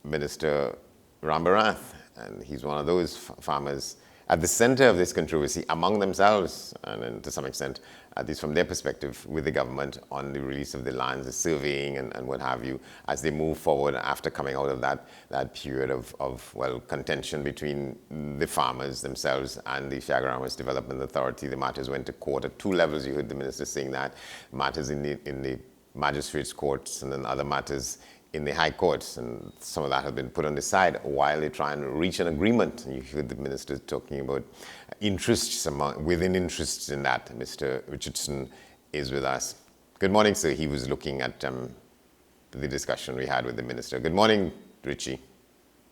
[SPEAKER 1] Minister Rambarath, and he's one of those farmers at the center of this controversy among themselves, and then to some extent, at least from their perspective, with the government on the release of the lands, the surveying and what have you, as they move forward after coming out of that period of contention between the farmers themselves and the Fiagaramas Development Authority. The matters went to court at two levels. You heard the minister saying that. Matters in the magistrates' courts, and then other matters in the high courts, and some of that has been put on the side while they try and reach an agreement. And you heard the minister talking about interests within interests in that. Mr. Richardson is with us. Good morning, sir. He was looking at the discussion we had with the minister. Good morning, Richie.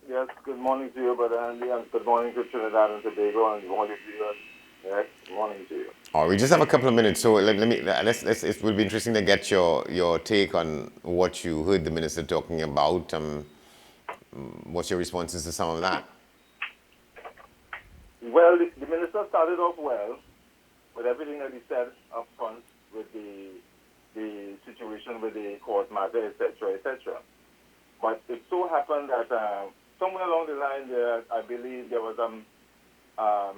[SPEAKER 24] Yes, good morning to you, Brother Andy, and good morning to Trinidad and Tobago, and good morning to you. Yes, good morning to you.
[SPEAKER 1] Oh, we just have a couple of minutes, so let's it will be interesting to get your take on what you heard the minister talking about. What's your responses to some of that?
[SPEAKER 24] Well, the minister started off well with everything that he said up front with the situation with the court matter, etc., etc. But it so happened that somewhere along the line there, I believe there was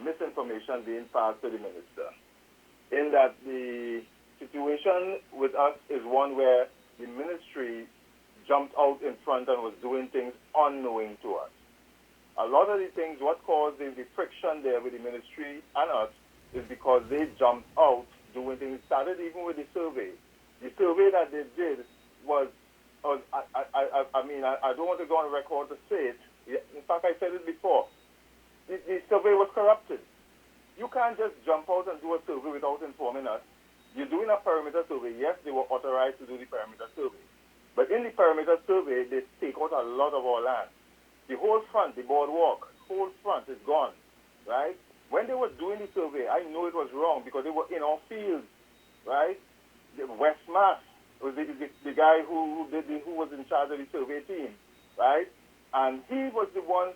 [SPEAKER 24] misinformation being passed to the minister, in that the situation with us is one where the ministry jumped out in front and was doing things unknowing to us. A lot of the things, what caused the friction there with the ministry and us is because they jumped out doing things. It started even with the survey. The survey that they did was I don't want to go on record to say it. In fact, I said it before. The survey was corrupted. You can't just jump out and do a survey without informing us. You're doing a perimeter survey. Yes, they were authorized to do the perimeter survey. But in the perimeter survey, they take out a lot of our land. The whole front, the boardwalk, whole front is gone, right? When they were doing the survey, I know it was wrong because they were in our fields, right? West Mass was the guy who was in charge of the survey team, right? And he was the one,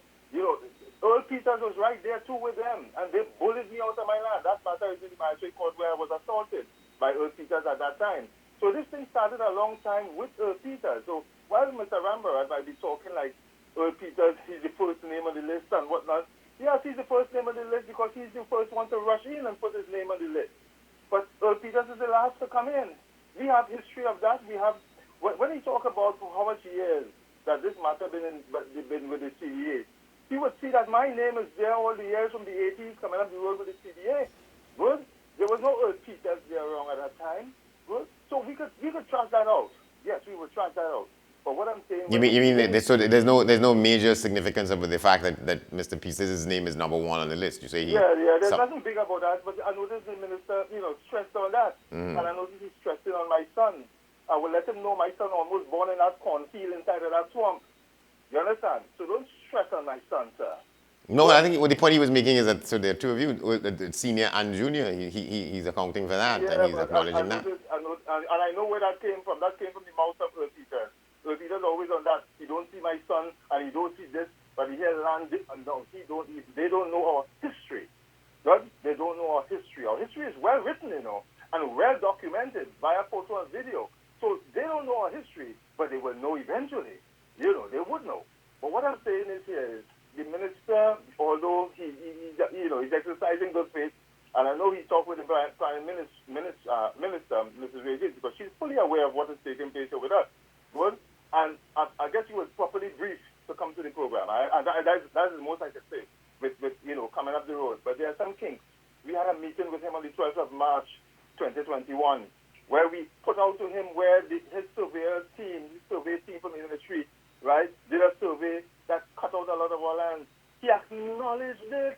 [SPEAKER 24] Earl Peters was right there too with them, and they bullied me out of my land. That matter is in the magistrate court where I was assaulted by Earl Peters at that time. So this thing started a long time with Earl Peters. So while Mr. Rambarath might be talking like Earl Peters, he's the first name on the list and whatnot, yes, he's the first name on the list because he's the first one to rush in and put his name on the list. But Earl Peters is the last to come in. We have history of that. We have, when he talk about for how much years that this matter been with the CDA, he would see that my name is there all the years from the 80s coming up the road with the CDA. Good. There was no Earl Peters there around at that time. Good. So we could trash that out. Yes, we would trash that out. But what I'm saying... You mean
[SPEAKER 1] so there's no major significance of the fact that Mr. Peters' name is number one on the list? You say he...
[SPEAKER 24] Yeah, there's nothing big about that, but I noticed the minister, stressed on that. And I noticed he's stressing on my son. I will let him know my son almost born in that cornfield inside of that swamp. You understand? So don't stress on my son, sir.
[SPEAKER 1] No, I think the point he was making is that, so there are two of you, senior and junior, he's accounting for that, and he's acknowledging that.
[SPEAKER 24] And I know where that came from. That came from the mouth of Earl Peters. Earl Peters always on that. He don't see my son, and he don't see this, but that he had land. No, they don't know our history. Right? They don't know our history. Our history is well written, you know, and well documented via photo and video. So they don't know our history, but they will know eventually. You know, they would know. But what I'm saying is here is the minister, although he's exercising good faith, and I know he talked with the Prime Minister, Mrs. Regis, because she's fully aware of what is taking place here with us. Good? And I guess he was properly briefed to come to the program. That's the most I could say with coming up the road. But there are some kinks. We had a meeting with him on the 12th of March, 2021, where we put out to him where his survey team from the ministry, right, did a survey that cut out a lot of our land. He acknowledged it.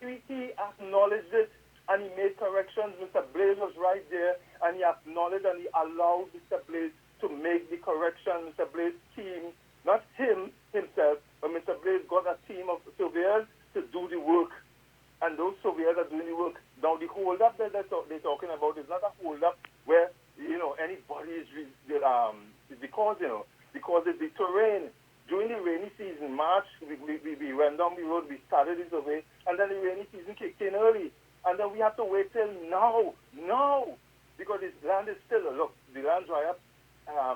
[SPEAKER 24] He acknowledged it, and he made corrections. Mr. Blaze was right there, and he acknowledged and he allowed Mr. Blaze to make the correction. Mr. Blaze's team, not himself, but Mr. Blaze got a team of surveyors to do the work, and those surveyors are doing the work. Now, the hold-up that they're talking about is not a hold-up where, anybody is, because it's the terrain. During the rainy season, March, we went down the road, we started the survey, and then the rainy season kicked in early. And then we have to wait till now, because this land is still, look, the land dry up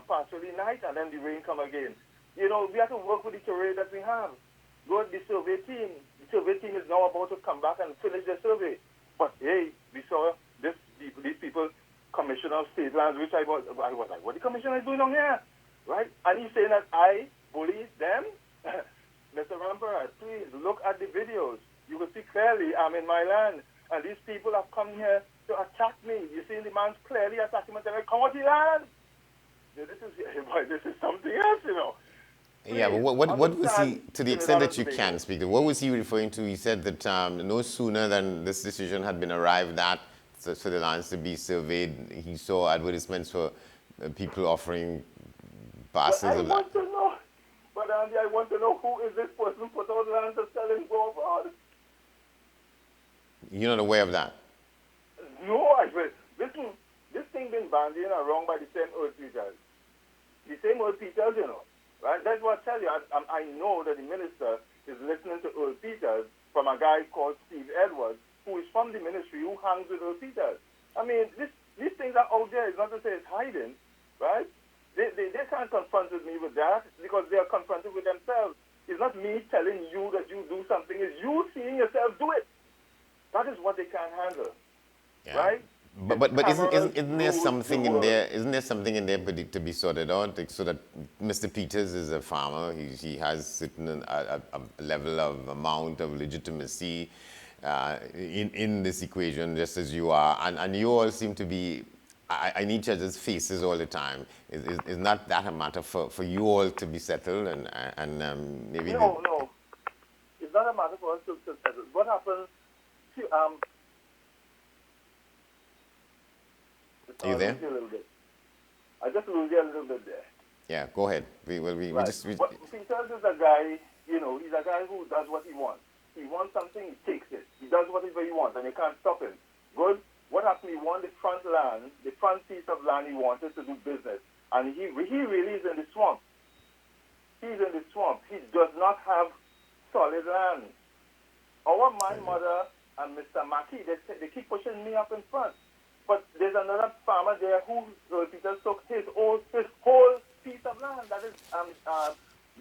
[SPEAKER 24] partially night, and then the rain come again. We have to work with the terrain that we have. Go to the survey team. The survey team is now about to come back and finish their survey. But hey, we saw these people, Commissioner of State Lands, which I was like, what the commissioner is doing down here? Right? And he's saying that I bully them. Mr. Rampart, please look at the videos. You will see clearly I'm in my land. And these people have come here to attack me. You see the man's clearly attacking me. Come on, the land. This is something else,
[SPEAKER 1] Yeah, but what was he, to the extent that you can speak, what was he referring to? He said that no sooner than this decision had been arrived at for the lands to be surveyed, he saw advertisements for people offering parcels of that.
[SPEAKER 24] But Andy, I want to know who is this person put out land to sell in go abroad.
[SPEAKER 1] You're not aware of that?
[SPEAKER 24] No, listen, this thing been bandying around by the same old Peters. The same old Peters, right? That's what I tell you. I know that the minister is listening to Earl Peters from a guy called Steve Edwards, who is from the ministry, who hangs with Earl Peters. I mean, these things are out there. It's not to say it's hiding, right? They can't confront me with that because they are confronted with themselves. It's not me telling you that you do something. It's you seeing yourself do it. That is what they can't handle, right?
[SPEAKER 1] But isn't there something in there? Isn't there something in there to be sorted out? Like, so that Mr. Peters is a farmer. He has certain a level of amount of legitimacy in this equation, just as you are, and you all seem to be. I need each other's faces all the time. Is not that a matter for you all to be settled and maybe?
[SPEAKER 24] No. It's not a matter for us to settle. What happens?
[SPEAKER 1] Are you there?
[SPEAKER 24] I just lose you a little bit there.
[SPEAKER 1] Yeah, go ahead. We
[SPEAKER 24] Peters is a guy, he's a guy who does what he wants. He wants something, he takes it. He does whatever he wants, and you can't stop him. Good. What happened? He won the front piece of land he wanted to do business, and he really is in the swamp. He's in the swamp. He does not have solid land. Our mother and Mr. Mackey, they keep pushing me up in front. But there's another farmer there who Peters took his whole piece of land. That is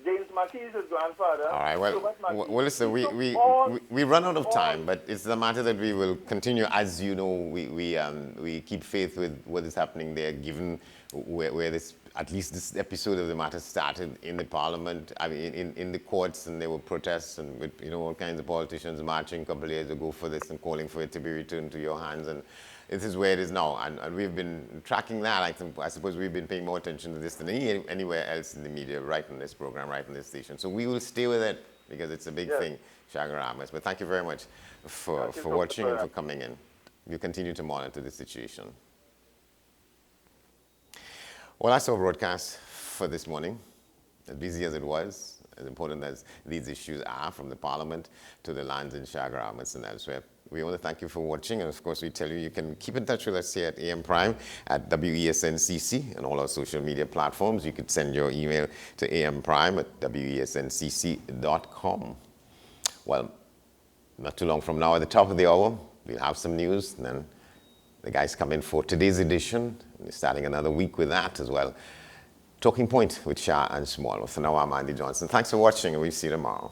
[SPEAKER 24] James Mackey's grandfather.
[SPEAKER 1] All right. Well, listen. We run out of time, but it's a matter that we will continue. As you know, we keep faith with what is happening there, given where this, at least this episode of the matter started in the Parliament. I mean, in the courts, and there were protests, and with all kinds of politicians marching a couple of years ago for this and calling for it to be returned to your hands. And this is where it is now, and we've been tracking that. I suppose we've been paying more attention to this than anywhere else in the media, right on this program, right on this station. So we will stay with it because it's a big thing, Shagger Amos. But thank you very much for watching and for coming in. We'll continue to monitor the situation. Well, that's our broadcast for this morning. As busy as it was, as important as these issues are, from the Parliament to the lands in Shah and elsewhere. We want to thank you for watching, and of course we tell you you can keep in touch with us here at AM Prime at WESNCC and all our social media platforms. You could send your email to amprime@wesncc.com. Well, not too long from now, at the top of the hour, we'll have some news, and then the guys come in for today's edition. We're starting another week with that as well. Talking Point with Shah and Small. For now, I'm Andy Johnson. Thanks for watching, and we'll see you tomorrow.